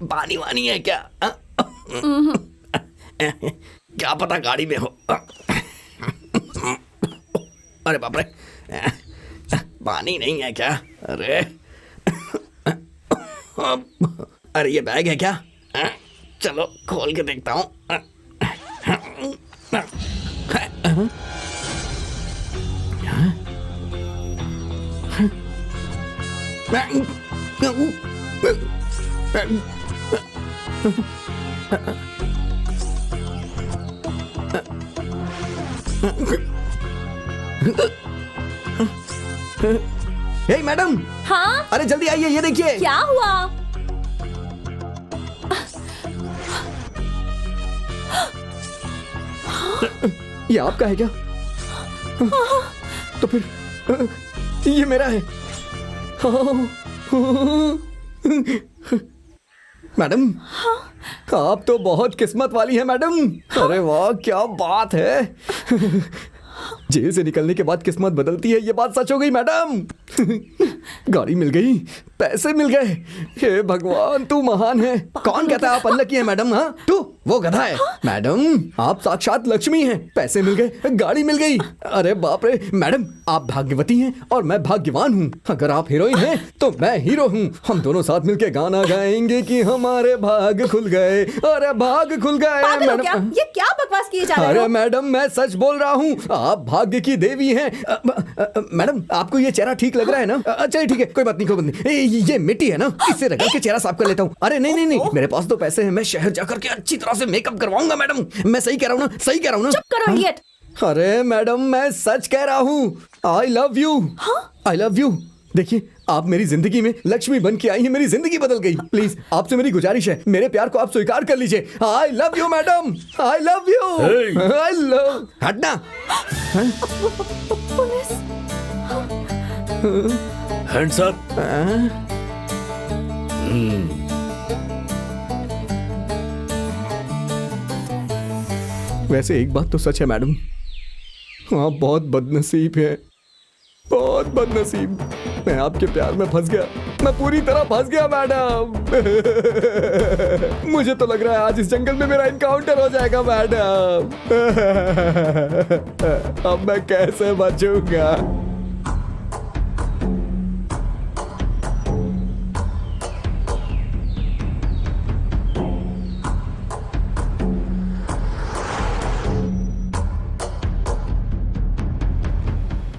पानी वानी है क्या? क्या पता गाड़ी में हो। अरे बाप रे, पानी नहीं है क्या? अरे ये बैग है क्या? चलो खोल के देखता हूँ। हे मैडम। हाँ? अरे जल्दी आइए, ये देखिए। क्या हुआ? ये आपका है क्या? तो फिर ये मेरा है। मैडम, आप तो बहुत किस्मत वाली हैं मैडम। अरे वाह, क्या बात है। जेल से निकलने के बाद किस्मत बदलती है, ये बात सच हो गई मैडम। गाड़ी मिल गई, पैसे मिल गए। हे भगवान, तू महान है। कौन कहता है आप अनलकी हैं मैडम? हाँ, तू वो गधा है। मैडम, आप साक्षात लक्ष्मी हैं। पैसे मिल गए, गाड़ी मिल गई। अरे बाप रे मैडम, आप भाग्यवती हैं और मैं भाग्यवान हूँ। अगर आप हीरोइन हैं तो मैं हीरो हूँ। हम दोनों साथ मिलके गाना गाएंगे कि हमारे भाग खुल गए। अरे भाग खुल गए। पागल हो क्या? ये क्या बकवास किए जा रहे हो? अरे मैडम, मैं सच बोल रहा हूँ, आप भाग्य की देवी हैं। मैडम, आपको ये चेहरा ठीक लग रहा है ना? चलिए ठीक है, कोई बात नहीं, कोई बात नहीं। ये मिट्टी है ना, इससे रगड़ के चेहरा साफ कर लेता हूँ। अरे नहीं नहीं नहीं, मेरे पास तो पैसे हैं, मैं शहर जाकर के अच्छी तरह से मेकअप करवाऊंगा मैडम। मैं सही कह रहा हूँ ना? सही कह रहा हूँ ना? चुप करो इडियट। अरे मैडम, मैं सच कह रहा हूँ। आई love you. I love you. देखिए, आप मेरी जिंदगी में लक्ष्मी बन के आई हैं, मेरी जिंदगी बदल गई। प्लीज, आपसे मेरी गुजारिश है, मेरे प्यार को आप स्वीकार कर लीजिए। आई love you madam, I love you. I love. हटना। पुलिस। Hands up. वैसे एक बात तो सच है मैडम, आप बहुत बदनसीब है, बहुत बदनसीब। मैं आपके प्यार में फंस गया, मैं पूरी तरह फंस गया मैडम। मुझे तो लग रहा है आज इस जंगल में मेरा इनकाउंटर हो जाएगा मैडम। अब मैं कैसे बचूंगा?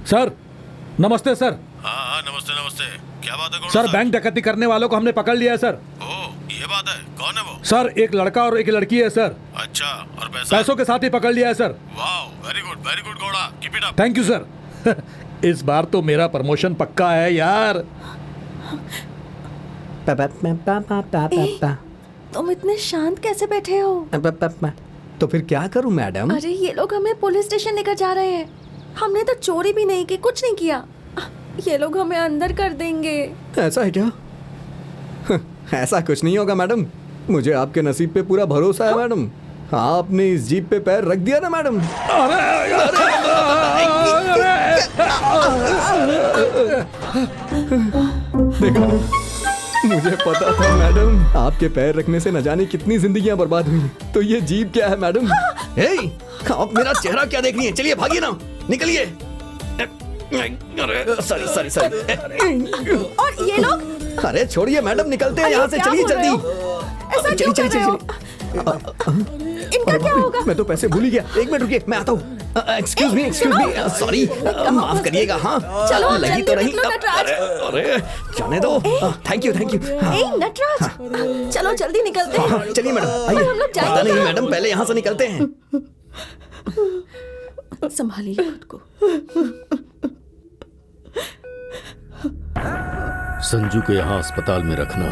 सर नमस्ते सर। हाँ नमस्ते नमस्ते। क्या बात है? सर बैंक डकैती करने वालों को हमने पकड़ लिया है सर। ओ ये बात है, कौन है वो? सर एक लड़का और एक लड़की है सर। अच्छा, और पैसा? पैसों के साथ ही पकड़ लिया है सर। वाओ, वेरी गुड घोड़ा, keep it up. Thank you sir. इस बार तो मेरा प्रमोशन पक्का है यार। तुम इतने शांत कैसे बैठे हो? तो फिर क्या करूं मैडम? अरे ये लोग हमें पुलिस स्टेशन लेकर जा रहे हैं। हमने तो चोरी भी नहीं की, कुछ नहीं किया। ये लोग हमें अंदर कर देंगे। ऐसा है क्या? ऐसा कुछ नहीं होगा मैडम, मुझे आपके नसीब पे पूरा भरोसा है मैडम। आपने इस जीप पे पैर रख दिया ना मैडम। देखा, मुझे पता था मैडम, आपके पैर रखने से न जाने कितनी जिंदगियां बर्बाद हुई। तो ये जीप क्या है मैडम? आप मेरा चेहरा क्या देख रही हैं? चलिए भागिए ना, निकलिए। सॉरी। और ये लोग? अरे छोड़िए मैडम, निकलते हैं यहाँ से। चलिए जल्दी। ऐसा क्यों कर रहे हो? इनका क्या होगा? मैं तो पैसे भूल ही गया। एक मिनट रुकिए, मैं आता हूँ। एक्सक्यूज मी, सॉरी, माफ करिएगा। हाँ चलो लगी तो नहीं। नटराज। अरे जाने दो। Thank you. नटराज, चलो जल्दी निकलते हैं। चलिए मैडम, आइए। हम लोग पता नहीं मैडम, पहले यहाँ से निकलते हैं। संभालिए खुद को। संजू को यहाँ अस्पताल में रखना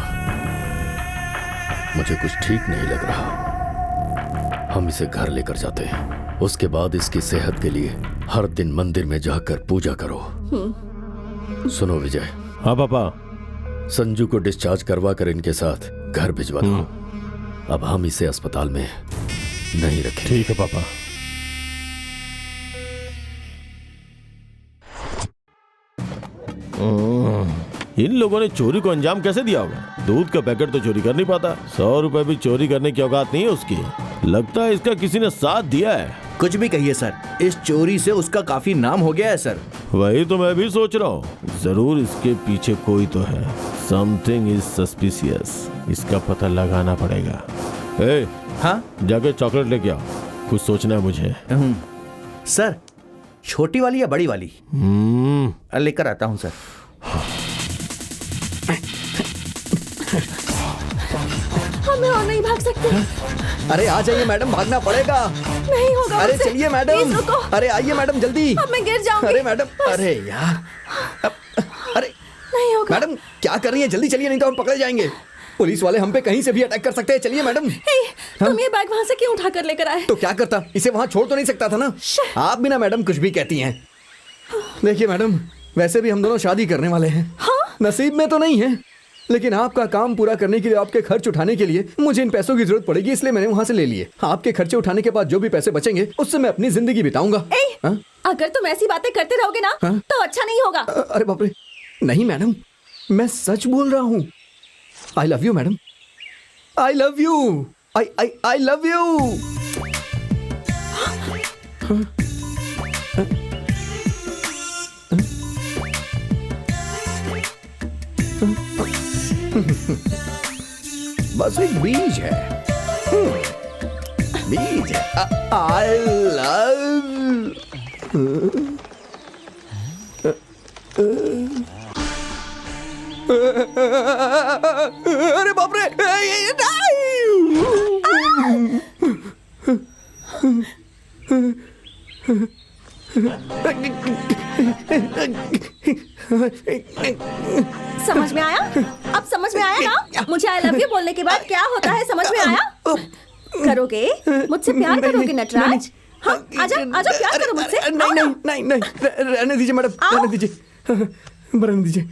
मुझे कुछ ठीक नहीं लग रहा। हम इसे घर लेकर जाते हैं, उसके बाद इसकी सेहत के लिए हर दिन मंदिर में जाकर पूजा करो। सुनो विजय। हाँ पापा। संजू को डिस्चार्ज करवा कर इनके साथ घर भिजवा दो। अब हम इसे अस्पताल में नहीं रखें। ठीक है पापा। इन लोगों ने चोरी को अंजाम कैसे दिया होगा? दूध का पैकेट तो चोरी कर नहीं पाता, 100 रुपए भी चोरी करने की औकात नहीं है उसकी। लगता है इसका किसी ने साथ दिया है। कुछ भी कहिए सर, इस चोरी से उसका काफी नाम हो गया है सर। वही तो मैं भी सोच रहा हूँ, जरूर इसके पीछे कोई तो है। समथिंग इज सस्पिशियस, इसका पता लगाना पड़ेगा। हाँ जाके चॉकलेट लेके आओ, कुछ सोचना है मुझे। सर, छोटी वाली या बड़ी वाली? लेकर आता हूँ सर। हमें और नहीं भाग सकते। अरे आ जाइए मैडम, भागना पड़ेगा। नहीं होगा। अरे चलिए मैडम। अरे आइए मैडम जल्दी। अब मैं गिर जाऊंगी। अरे मैडम, अरे यार, अरे नहीं होगा। मैडम क्या कर रही हैं? जल्दी चलिए, नहीं तो हम पकड़े जाएंगे। पुलिस वाले हम पे कहीं से भी अटैक कर सकते हैं। चलिए मैडम। तुम ये बैग वहाँ से क्यों उठा कर लेकर आए? तो क्या करता, इसे वहाँ छोड़ तो नहीं सकता था ना। आप भी ना मैडम कुछ भी कहती हैं। देखिए मैडम, वैसे भी हम दोनों शादी करने वाले हैं। नसीब में तो नहीं है, लेकिन आपका काम पूरा करने के लिए, आपके खर्च उठाने के लिए मुझे इन पैसों की जरूरत पड़ेगी, इसलिए मैंने वहाँ से ले लिए। आपके खर्चे उठाने के बाद जो भी पैसे बचेंगे उससे मैं अपनी जिंदगी बिताऊंगा। अगर तुम ऐसी बातें करते रहोगे ना तो अच्छा नहीं होगा। अरे बाप रे, नहीं मैडम, मैं सच बोल रहा हूँ। आई love you madam, I love you, I love you. बस एक बीज है, बीज है। I love. अरे बाप रे, समझ में आया? अब समझ में आया ना? मुझे आई लव यू बोलने के बाद क्या होता है, समझ में आया? करोगे मुझसे, प्यार करोगे नटराज? हाँ, आजा आजा, प्यार करो मुझसे। नहीं, रहने दीजिए मैडम, रहने दीजिए, रहने दीजिए।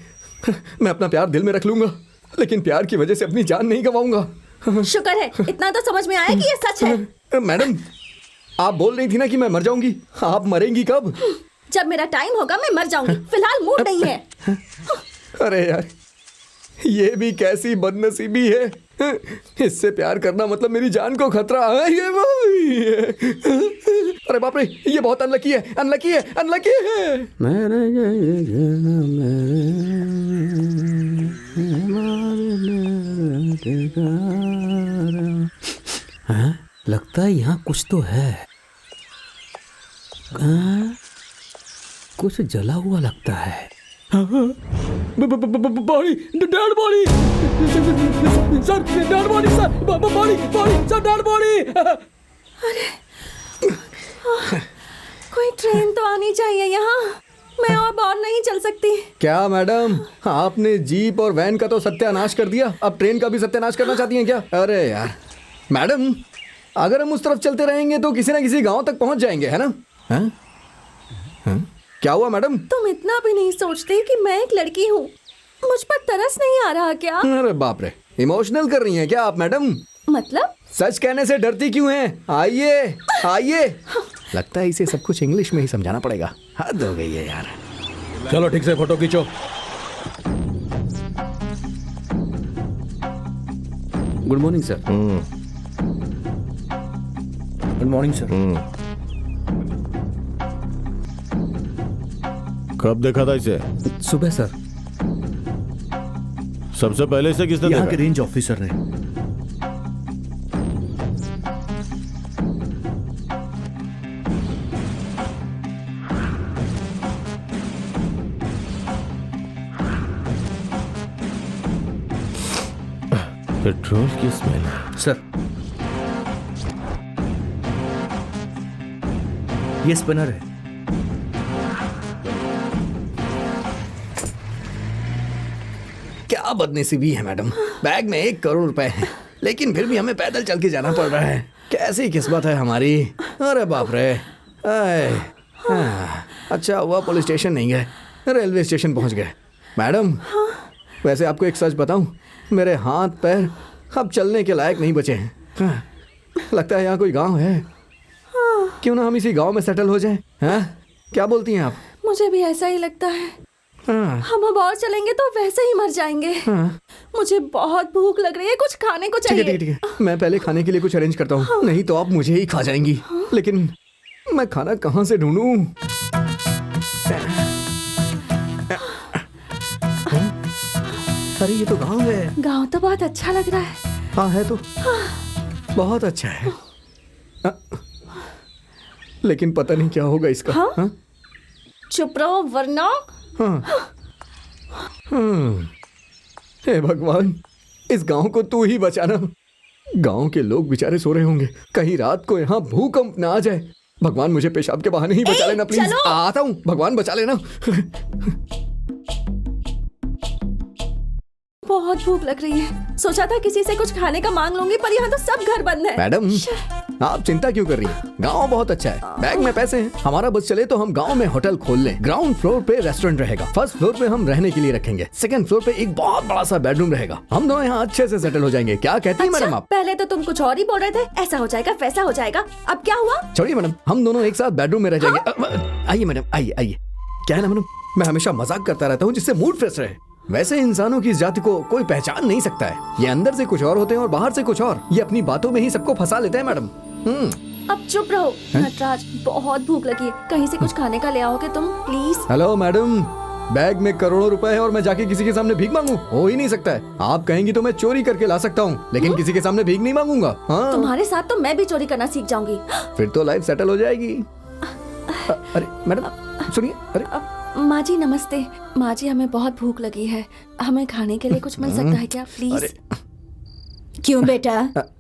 मैं अपना प्यार दिल में रख लूंगा। लेकिन प्यार की वजह से अपनी जान नहीं गंवाऊंगा। शुक्र है इतना तो समझ में आया कि ये सच है। मैडम, आप बोल रही थी ना कि मैं मर जाऊंगी। आप मरेंगी कब? जब मेरा टाइम होगा मैं मर जाऊंगी, फिलहाल मूड नहीं है। अरे यार, ये भी कैसी बदनसीबी है। इससे प्यार करना मतलब मेरी जान को खतरा है। ये वही है। अरे बाप रे, ये बहुत अनलकी है, अनलकी है, अनलकी है। लगता है यहाँ कुछ तो है। कुछ जला हुआ लगता है। Body, dead body sir, dead body sir, body sir, dead body. अरे कोई ट्रेन तो आनी चाहिए यहाँ, मैं और नहीं चल सकती। क्या मैडम, आपने जीप और वैन का तो सत्यानाश कर दिया, अब ट्रेन का भी सत्यानाश करना चाहती हैं क्या? अरे यार मैडम, अगर हम उस तरफ चलते रहेंगे तो किसी ना किसी गांव तक पहुंच जाएंगे, है ना? हैं? हैं? क्या हुआ मैडम? तुम इतना भी नहीं सोचते कि मैं एक लड़की हूँ? मुझ पर तरस नहीं आ रहा क्या? अरे बाप रे, इमोशनल कर रही हैं क्या आप मैडम? मतलब? सच कहने से डरती क्यों हैं? आइए आइए। लगता है इसे सब कुछ इंग्लिश में ही समझाना पड़ेगा। हद हो गई है यार। चलो ठीक से फोटो खींचो। Good morning sir. Good morning sir. कब देखा था इसे? सुबह सर। सबसे पहले इसे किसने यहाँ के देखा? रेंज ऑफिसर ने। पेट्रोल की स्मेल है। सर, ये स्पिनर है। क्या बदनसीबी है मैडम, बैग में 1 करोड़ रुपए हैं, लेकिन फिर भी हमें पैदल चल के जाना पड़ रहा है। कैसी किस्मत है हमारी। अरे बाप रे। अच्छा हुआ पुलिस स्टेशन नहीं गए, रेलवे स्टेशन पहुंच गए। मैडम, वैसे आपको एक सच बताऊं, मेरे हाथ पैर अब चलने के लायक नहीं बचे हैं। लगता है यहाँ कोई गांव है। क्यों ना हम इसी गांव में सेटल हो जाएं? क्या बोलती हैं आप? मुझे भी ऐसा ही लगता है। हम अब और चलेंगे तो वैसे ही मर जाएंगे। मुझे बहुत भूख लग रही है, कुछ खाने को चाहिए। ठीक है, मैं पहले खाने के लिए कुछ अरेंज करता हूँ, नहीं तो आप मुझे ही खा जाएंगी। लेकिन मैं खाना कहाँ से ढूंढूं? अरे ये तो गांव है। गांव तो बहुत अच्छा लग रहा है। हाँ है तो, बहुत अच्छा है। लेकिन पता नहीं क्या होगा इसका। हाँ? चुप रहो वरना। हे भगवान, इस गांव को तू ही बचाना। गांव के लोग बेचारे सो रहे होंगे, कहीं रात को यहाँ भूकंप ना आ जाए। भगवान मुझे पेशाब के बहाने ही बचा लेना प्लीज। आता हूँ, भगवान बचा लेना। बहुत भूख लग रही है, सोचा था किसी से कुछ खाने का मांग लूंगी, पर यहाँ तो सब घर बंद है। मैडम, आप चिंता क्यों कर रही हैं? गांव बहुत अच्छा है, बैग में पैसे हैं। हमारा बस चले तो हम गांव में होटल खोल लें। ग्राउंड फ्लोर पे रेस्टोरेंट रहेगा, फर्स्ट फ्लोर पे हम रहने के लिए रखेंगे, सेकंड फ्लोर पे एक बहुत बड़ा सा बेडरूम रहेगा। हम दोनों यहाँ अच्छे से सेटल हो जाएंगे। क्या कहती हैं मैडम आप? पहले तो तुम कुछ और ही बोल रहे थे, ऐसा हो जाएगा वैसा हो जाएगा, अब क्या हुआ? छोड़िए मैडम, हम दोनों एक साथ बेडरूम में रह जाएंगे। आइए मैडम, आइए आइए। क्या है ना मैडम, मैं हमेशा मजाक करता रहता हूँ जिससे मूड फ्रेश रहे। वैसे इंसानों की इस जाति को कोई पहचान नहीं सकता है। ये अंदर से कुछ और होते हैं और बाहर से कुछ और। ये अपनी बातों में ही सबको फंसा लेते हैं मैडम। अब चुप रहो नटराज, बहुत भूख लगी है, कहीं से कुछ खाने का ले आओगे तुम प्लीज? हेलो मैडम, बैग में करोड़ों रुपए है और मैं जाके किसी के सामने भीख मांगू? हो ही नहीं सकता है। आप कहेंगी तो मैं चोरी करके ला सकता हूँ, लेकिन किसी के सामने भीख नहीं मांगूंगा। हाँ, तुम्हारे साथ तो मैं भी चोरी करना सीख जाऊंगी। फिर तो लाइफ सेटल हो जाएगी। अरे मैडम सुनिए। अरे माँ जी नमस्ते। माँ जी, हमें बहुत भूख लगी है, हमें खाने के लिए कुछ मिल सकता है क्या प्लीज? क्यों बेटा?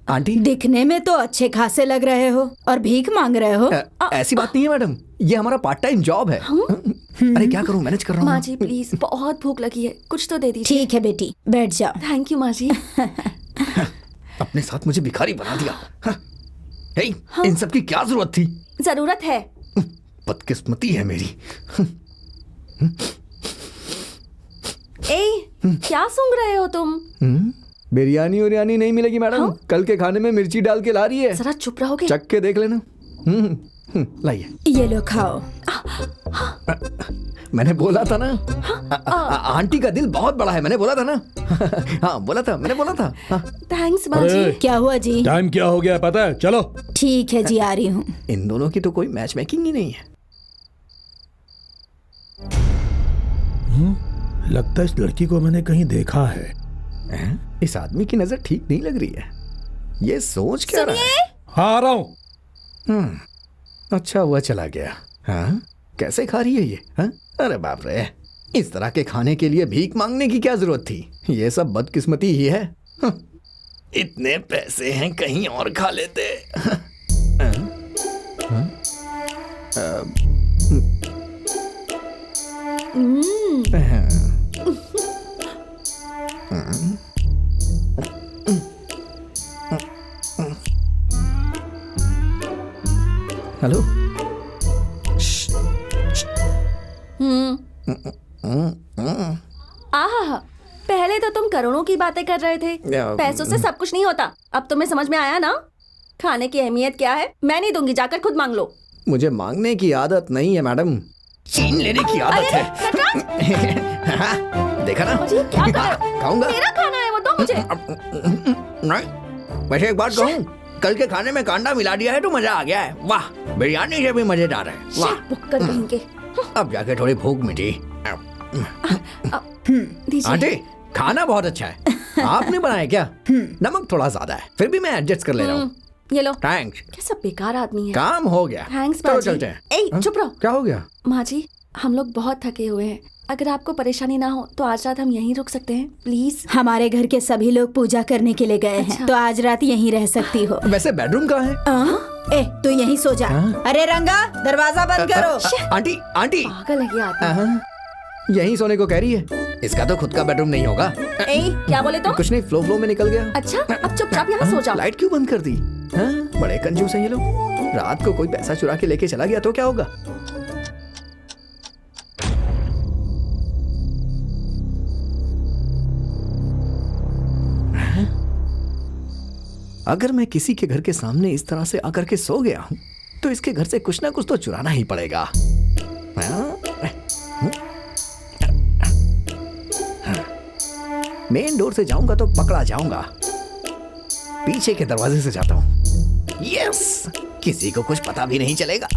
आंटी, दिखने में तो अच्छे खासे लग रहे हो और भीख मांग रहे हो। ऐसी बात नहीं है मैडम, ये हमारा पार्ट टाइम जॉब है। अरे क्या करूं, मैनेज कर रहा हूँ। माँ जी प्लीज, बहुत भूख लगी है, कुछ तो दे दीजिए। ठीक है बेटी, बैठ जाओ। थैंक यू माँ जी। अपने साथ मुझे भिखारी बना दिया। इन सब की क्या जरूरत थी? जरूरत है, बदकिस्मती है मेरी। क्या सूंघ रहे हो तुम? बिरयानी उरियानी नहीं मिलेगी मैडम। कल के खाने में मिर्ची डाल के ला रही है। जरा चुप रहोगे? चख के देख लेना। लाइए। ये लो खाओ। मैंने बोला था ना, आंटी का दिल बहुत बड़ा है, मैंने बोला था ना। हाँ बोला था, मैंने बोला था। थैंक्स बाजी। क्या हुआ जी? टाइम क्या हो गया पता है? चलो। ठीक है जी, आ रही हूँ। इन दोनों की तो कोई मैच मेकिंग ही नहीं है। लगता है इस लड़की को मैंने कहीं देखा है। इस आदमी की नजर ठीक नहीं लग रही है। ये सोच क्या रहा है? हाँ आ रहा हूँ। अच्छा हुआ चला गया। हाँ कैसे खा रही है ये? हाँ? अरे बाप रे, इस तरह के खाने के लिए भीख मांगने की क्या जरूरत थी? ये सब बदकिस्मती ही है। इतने पैसे हैं, कहीं और खा लेते। हेलो। आहा, पहले तो तुम करोड़ों की बातें कर रहे थे। पैसों से सब कुछ नहीं होता। अब तुम्हें समझ में आया ना खाने की अहमियत क्या है? मैं नहीं दूंगी, जाकर खुद मांग लो। मुझे मांगने की आदत नहीं है मैडम, छीन लेने की आदत है। देखा ना? मुझे क्या खाऊंगा। मेरा खाना है वो, दो मुझे। नहीं, वैसे एक बात कहूं, कल के खाने में कांदा मिला दिया है तो मजा आ गया है। वाह, बिरयानी से भी मजेदार है। वाह, बुक्कर कहेंगे। अब जाके थोड़ी भूख मिटी। आंटी, खाना बहुत अच्छा है। आपने बनाया क्या? नमक थोड़ा ज्यादा है, फिर भी मैं एडजस्ट कर ले रहा हूँ। ये लो। थैंक्स। कैसा बेकार आदमी है। काम हो गया। थैंक्स चलो बाजी। चलते हैं। ए, चुप रहो। क्या हो गया? माँ जी, हम लोग बहुत थके हुए हैं। अगर आपको परेशानी ना हो तो आज रात हम यहीं रुक सकते हैं, प्लीज। हमारे घर के सभी लोग पूजा करने के लिए गए हैं, तो आज रात यहीं रह सकती हो। वैसे बेडरूम कहाँ है? ए, तू यहीं सो जा। अरे रंगा, दरवाजा बंद करो। Aunty, aunty. पागल है ये आदमी। यहीं सोने को कह रही है। इसका तो खुद का बेडरूम नहीं होगा। ए, क्या बोले तो? कुछ नहीं, फ्लो में निकल गया। अच्छा, अब चुपचाप यहाँ सो जाओ। लाइट क्यों बंद कर दी? बड़े कंजूस हैं ये लोग। रात को कोई पैसा चुरा के लेके चला गया तो क्या होगा? अगर मैं किसी के घर के सामने इस तरह से आकर के सो गया हूं तो इसके घर से कुछ ना कुछ तो चुराना ही पड़ेगा। मेन डोर से जाऊंगा तो पकड़ा जाऊंगा। पीछे के दरवाजे से जाता हूं। यस, किसी को कुछ पता भी नहीं चलेगा।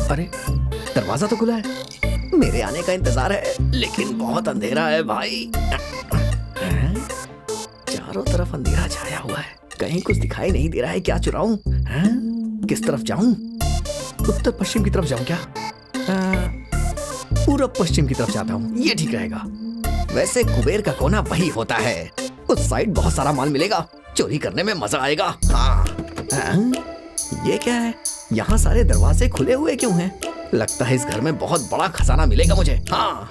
अरे दरवाजा तो खुला है, मेरे आने का इंतजार है, लेकिन बहुत अंधेरा है भाई। चारों तरफ अंधेरा छाया हुआ है, कहीं कुछ दिखाई नहीं दे रहा है। क्या चुराऊं? किस तरफ जाऊं? उत्तर पश्चिम की तरफ जाऊं क्या? पूरब पश्चिम की तरफ जाता हूं, ये ठीक रहेगा। वैसे कुबेर का कोना वही होता है, उस साइड बहुत सारा माल मिलेगा, चोरी करने में मजा आएगा। हाँ। ये क्या है? यहाँ सारे दरवाजे खुले हुए क्यों हैं? लगता है इस घर में बहुत बड़ा खजाना मिलेगा मुझे। हाँ।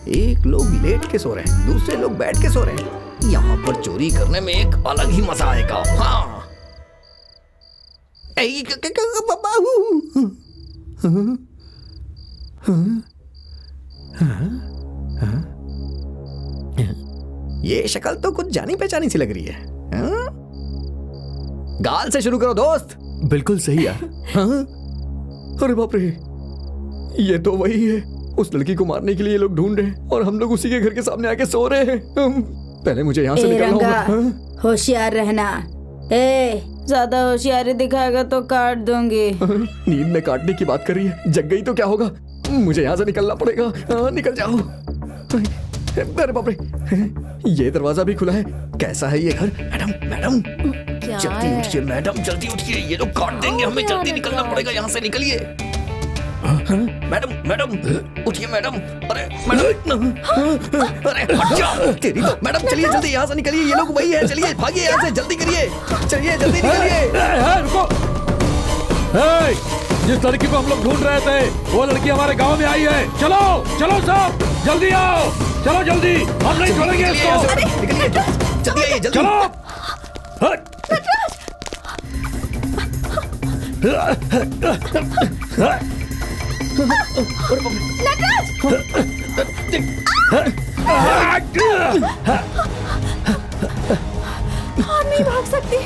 एक लोग लेट के सो रहे हैं, दूसरे लोग बैठ के सो रहे हैं। यहाँ पर चोरी करने में एक अलग ही मजा आएगा। हाँ। ये शक्ल तो कुछ जानी पहचानी सी लग रही है। गाल से शुरू करो दोस्त। बिल्कुल सही यार। अरे बाप रे, ये तो वही है। उस लड़की को मारने के लिए ये लोग ढूंढ रहे हैं और हम लोग उसी के घर के सामने आके सो रहे हैं। पहले मुझे यहाँ से निकलना होगा। होशियार रहना। ए, ज्यादा होशियारी दिखाएगा तो काट दूंगी। नींद में काटने की बात कर रही है, जग गई तो क्या होगा? मुझे यहाँ से निकलना पड़ेगा। निकल जाओ। अरे बाप रे, ये दरवाजा भी खुला है। कैसा है ये घर? मैडम जल्दी उठिए मैडम, जल्दी उठिए, ये लोग काट देंगे हमें। जल्दी निकलना पड़ेगा यहाँ से, निकलिए। मैडम उठिए मैडम। अरे मैडम, अरे हट जाओ तेरी तो। मैडम चलिए जल्दी यहाँ से निकलिए, ये लोग वही है। चलिए भागिए यहाँ से, जल्दी करिए, चलिए जल्दी निकलिए। रुको, जिस लड़की को हम लोग ढूंढ रहे थे वो लड़की हमारे गांव में आई है। चलो चलो सब जल्दी आओ, चलो जल्दी, हम नहीं छोड़ेंगे इसको। चलो और नहीं भाग सकती।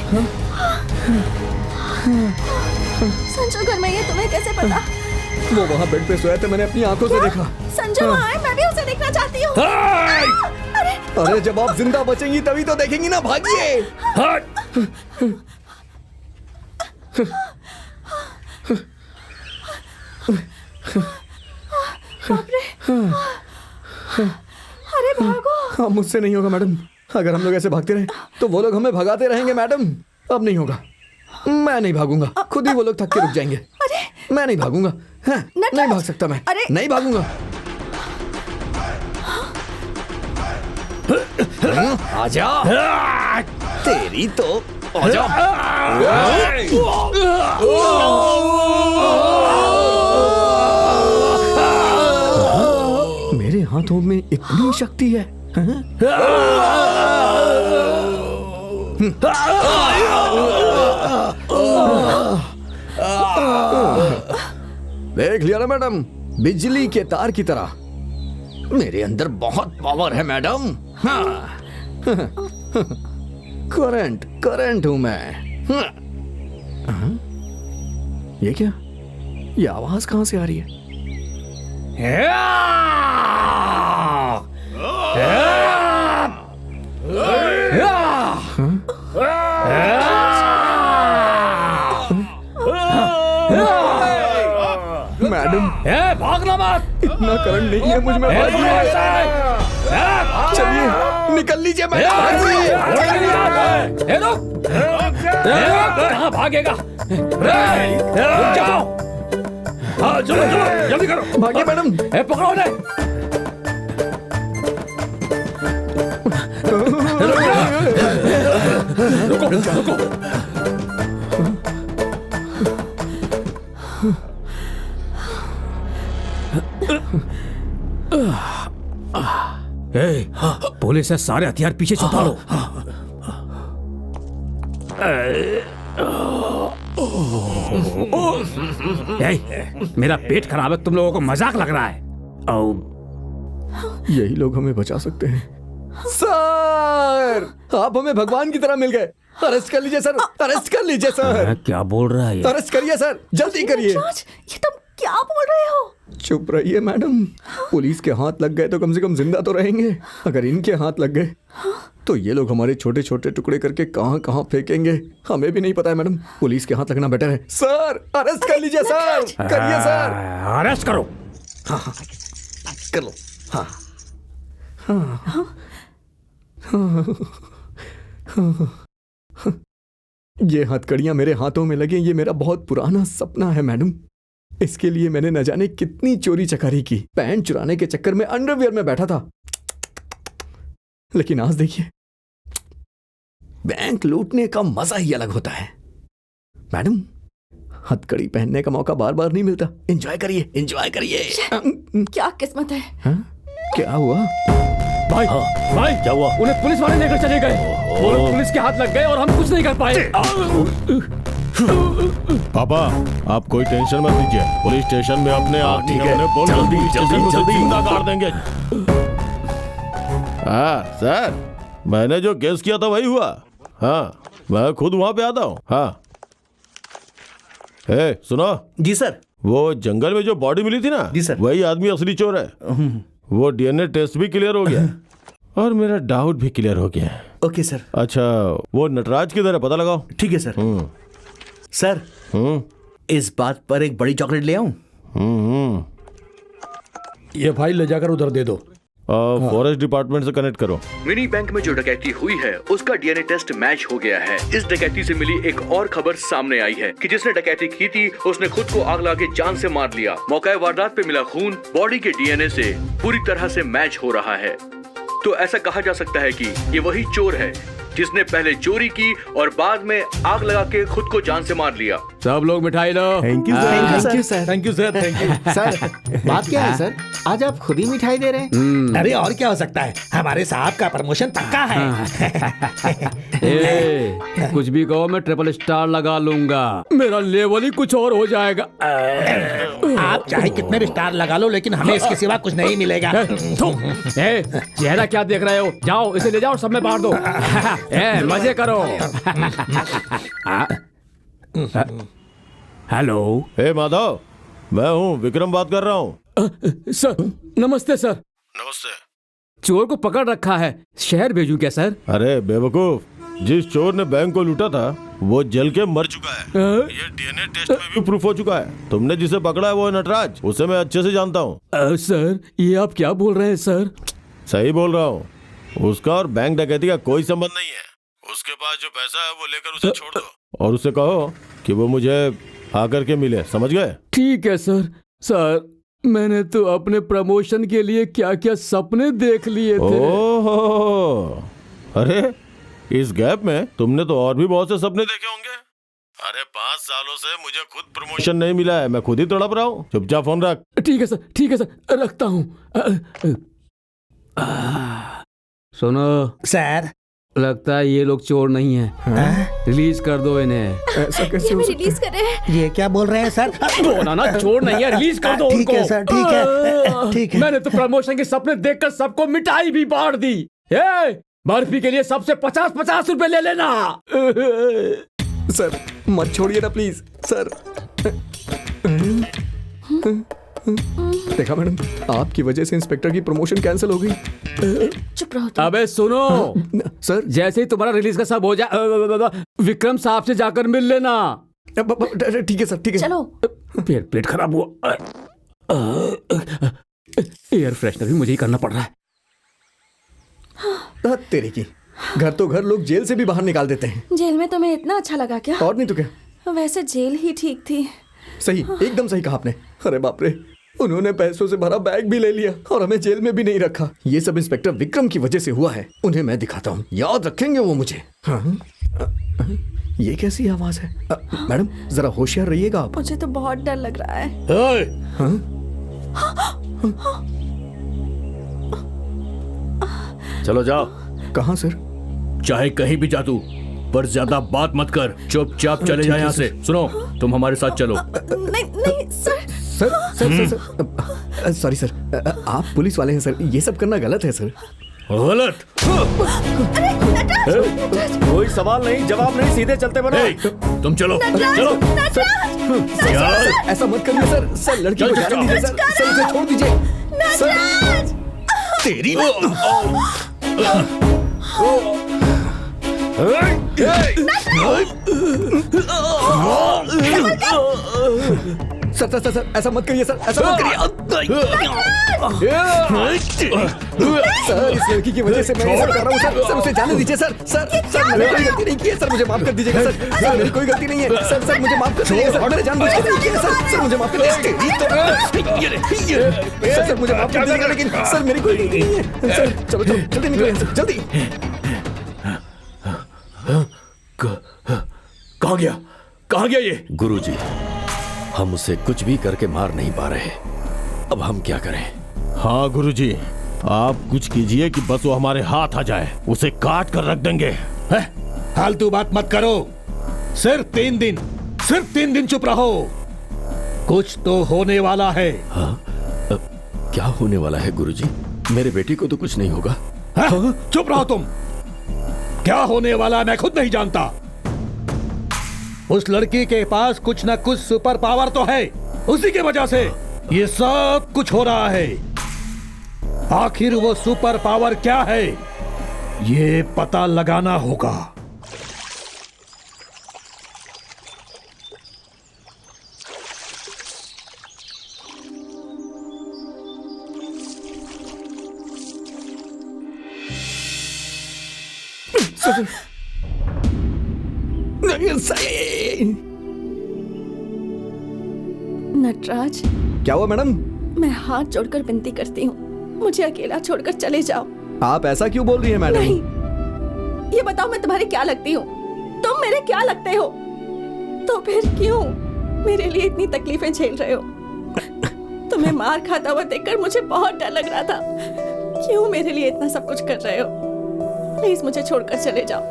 संजू घर में ये तुम्हें कैसे पता? वो वहाँ बेड पे सोया था, मैंने अपनी आंखों से देखा। संजू वहाँ है, मैं भी उसे देखना चाहती हूँ। अरे जब आप जिंदा बचेंगी तभी तो देखेंगी ना, भागिए। अरे भागो। हाँ, मुझसे नहीं होगा मैडम। अगर हम लोग ऐसे भागते रहे तो वो लोग हमें भगाते रहेंगे मैडम। अब नहीं होगा, मैं नहीं भागूंगा, खुद ही वो लोग थक के रुक जाएंगे। मैं नहीं भागूंगा। हाँ, नहीं भाग सकता मैं, नहीं भागूंगा। आजा, तेरी तो आजा। मेरे हाथों में इतनी शक्ति है। देख लिया ना मैडम, बिजली के तार की तरह मेरे अंदर बहुत पावर है मैडम। हाँ। करंट हूं मैं। हाँ। ये क्या, ये आवाज कहां से आ रही है? मैडम, भागना मत, इतना करंट नहीं है मुझ में। चलिए निकल लीजिए मैडम। कहाँ भागेगा? जाओ, हाँ चलो चलो जल्दी करो। भागिए मैडम। पकड़ो उन्हें। रुको रुको। पुलिस है, सारे हथियार पीछे छुपा लो। मेरा पेट खराब है, तुम लोगों को मजाक लग रहा है। यही लोग हमें बचा सकते हैं। सर, आप हमें भगवान की तरह मिल गए। अरेस्ट कर लीजिए सर, अरेस्ट कर लीजिए सर। क्या बोल रहा है? अरेस्ट करिए सर, जल्दी करिए। ये तुम क्या बोल रहे हो? चुप रहिए मैडम। पुलिस के हाथ लग गए तो कम से कम जिंदा तो रहेंगे। अगर इनके हाथ लग गए तो ये लोग हमारे छोटे छोटे टुकड़े करके कहां कहां फेंकेंगे हमें भी नहीं पता है मैडम। पुलिस के हाथ लगना बेटर है। सर, अरेस्ट कर लीजिए सर, करिए सर। अरेस्ट करो। हाँ हाँ कर लो। हाँ ये हथकड़ियां मेरे हाथों में लगे, ये मेरा बहुत पुराना सपना है मैडम। इसके लिए मैंने न जाने कितनी चोरी चकारी की। पैंट चुराने के चक्कर में अंडरवियर में बैठा था, लेकिन आज देखिए, बैंक लूटने का मजा ही अलग होता है मैडम। हथकड़ी पहनने का मौका बार बार नहीं मिलता। एंजॉय करिए, एंजॉय करिए। क्या किस्मत है। हाँ? क्या हुआ भाई? भाई क्या हुआ? उन्हें पुलिस वाले लेकर चले गए। वो लोग पुलिस के हाथ लग गए और हम कुछ नहीं कर पाए। पापा, आप कोई टेंशन मत लीजिए। पुलिस स्टेशन में अपने आप जल्दी कर देंगे। हाँ सर, मैंने जो केस किया था वही हुआ। हाँ, मैं खुद वहां पे आता हूँ। हाँ सुनो। जी सर। वो जंगल में जो बॉडी मिली थी ना, जी सर, वही आदमी असली चोर है। वो डीएनए टेस्ट भी क्लियर हो गया और मेरा डाउट भी क्लियर हो गया। Okay sir. अच्छा, वो नटराज किधर है, पता लगाओ। ठीक है सर। सर, इस बात पर एक बड़ी चॉकलेट ले आऊं? ये फाइल ले जाकर उधर दे दो। फॉरेस्ट डिपार्टमेंट से कनेक्ट करो। मिनी बैंक में जो डकैती हुई है उसका डीएनए टेस्ट मैच हो गया है। इस डकैती से मिली एक और खबर सामने आई है कि जिसने डकैती की थी उसने खुद को आग लगा के जान से मार लिया। मौका वारदात पे मिला खून बॉडी के डीएनए से पूरी तरह से मैच हो रहा है। तो ऐसा कहा जा सकता है कि ये वही चोर है जिसने पहले चोरी की और बाद में आग लगा के खुद को जान से मार लिया। सब लोग मिठाई लो। Thank you sir. Thank you sir. Thank you sir, thank you. Sir बात क्या है सर, आज आप खुद ही मिठाई दे रहे हैं? अरे और क्या हो सकता है, हमारे साहब का प्रमोशन पक्का है। ए, कुछ भी कहो, मैं ट्रिपल स्टार लगा लूंगा। मेरा लेवल ही कुछ और हो जाएगा। आप चाहे कितने भी स्टार लगा लो, लेकिन हमें इसके सिवा कुछ नहीं मिलेगा। ए, चेहरा क्या देख रहे हो? जाओ इसे ले जाओ, सब में बांट दो। ए, मजे करो। हेलो। हे माधव, मैं हूँ विक्रम बात कर रहा हूँ। सर नमस्ते सर। नमस्ते। चोर को पकड़ रखा है, शहर भेजूं क्या सर? अरे बेवकूफ, जिस चोर ने बैंक को लूटा था वो जल के मर चुका है। ये डीएनए टेस्ट में भी प्रूफ हो चुका है। तुमने जिसे पकड़ा है वो है नटराज, उसे मैं अच्छे से जानता हूँ। सर ये आप क्या बोल रहे हैं सर? सही बोल रहा हूँ। उसका और बैंक डकैती का कोई संबंध नहीं है। उसके पास जो पैसा है वो लेकर उसे छोड़ दो और उसे कहो कि वो मुझे आकर के मिले, समझ गए? ठीक है सर। सर मैंने तो अपने प्रमोशन के लिए क्या क्या सपने देख लिए थे। ओहो, अरे इस गैप में तुमने तो और भी बहुत से सपने देखे होंगे। अरे 5 सालों से मुझे खुद प्रमोशन नहीं मिला है, मैं खुद ही तड़प रहा हूँ। चुपचाप फोन रख। ठीक है सर, ठीक है सर, रखता हूँ। सुनो सर, लगता है ये लोग चोर नहीं है। रिलीज कर दो इन्हें। ऐसा कैसे ये हो भी सकता रिलीज करें। ये क्या बोल रहे हैं सर? बोला ना चोर नहीं है, रिलीज कर दो ठीक उनको। है सर, ठीक है, ठीक है। मैंने तो प्रमोशन के सपने देखकर सबको मिठाई भी बांट दी। ए, बर्फी के लिए सबसे 50-50 रुपए ले लेना। सर मत छोड़िए ना प्लीज सर। देखा मैडम, आपकी वजह से इंस्पेक्टर की प्रमोशन कैंसिल हो गई। चुप रहो तुम। अबे सुनो सर, जैसे ही तुम्हारा रिलीज का सब हो जाए विक्रम साहब से जाकर मिल लेना। ठीक है सर, ठीक है। चलो। पेट खराब हुआ। एयर फ्रेशनर भी मुझे ही करना पड़ रहा है। तेरे की घर तो घर, लोग जेल से भी बाहर निकाल देते हैं। जेल में तुम्हें इतना अच्छा लगा क्या? और नहीं तो क्या। वैसे जेल ही ठीक थी। सही, एकदम सही कहा आपने। अरे बाप रे, उन्होंने पैसों से भरा बैग भी ले लिया और हमें जेल में भी नहीं रखा। ये सब इंस्पेक्टर विक्रम की वजह से हुआ है। उन्हें मैं दिखाता हूँ, याद रखेंगे वो मुझे। हाँ? ये कैसी आवाज है? मैडम जरा होशियार रहिएगा आप। मुझे तो बहुत डर लग रहा है। हाँ? चलो जाओ। कहाँ सर? चाहे कहीं भी जा तू, पर ज्यादा बात मत कर, चुपचाप चले जा यहाँ से। सुनो, तुम हमारे साथ चलो। नहीं नहीं sir. Sir sir sir sorry sir, आप पुलिस वाले हैं सर, ये सब करना गलत है सर। गलत? कोई सवाल नहीं, जवाब नहीं, सीधे चलते बनो। तुम चलो, चलो। ऐसा मत करिए सर। सर लड़की को जाने दीजिए सर। सर उसे छोड़ दीजिए सर। तेरी सर सर सर ऐसा मत करिए सर, ऐसा मत करिए सर। इस लड़की की वजह से मैं ये सब कर रहा हूँ सर। सर उसे जाने दीजिए सर। सर सर मैंने कोई गलती नहीं की है सर, मुझे माफ कर दीजिएगा सर। सर मेरी कोई गलती नहीं है सर। सर मुझे माफ कर दीजिए सर, मैंने जानबूझ के नहीं किया सर। सर मुझे माफ कर दीजिए सर। सर मुझे माफ कर दीजिएगा, लेकिन सर मेरी कोई गलती नहीं है सर। चलो चलो जल्दी निकलो सर, जल्दी। कहाँ गया, कहाँ गया ये? गुरुजी, हम उसे कुछ भी करके मार नहीं पा रहे, अब हम क्या करें? हाँ गुरुजी, आप कुछ कीजिए कि बस वो हमारे हाथ आ जाए, उसे काट कर रख देंगे। फालतू बात मत करो। सिर्फ 3 दिन, सिर्फ 3 दिन चुप रहो। कुछ तो होने वाला है। हाँ? क्या होने वाला है गुरुजी? मेरे बेटी को तो कुछ नहीं होगा। चुप रहो तुम। क्या होने वाला है मैं खुद नहीं जानता। उस लड़की के पास कुछ ना कुछ सुपर पावर तो है, उसी की वजह से ये सब कुछ हो रहा है। आखिर वो सुपर पावर क्या है, ये पता लगाना होगा। नटराज, क्या हुआ मैडम? मैं हाथ जोड़कर विनती करती हूँ, मुझे अकेला छोड़कर चले जाओ। आप ऐसा क्यों बोल रही हैं मैडम? नहीं, ये बताओ मैं तुम्हारी क्या लगती हूँ? तुम मेरे क्या लगते हो? तो फिर क्यों मेरे लिए इतनी तकलीफें झेल रहे हो? तुम्हें मार खाता हुआ देखकर मुझे बहुत डर लग रहा था। क्यों मेरे लिए इतना सब कुछ कर रहे हो? प्लीज मुझे छोड़कर चले जाओ,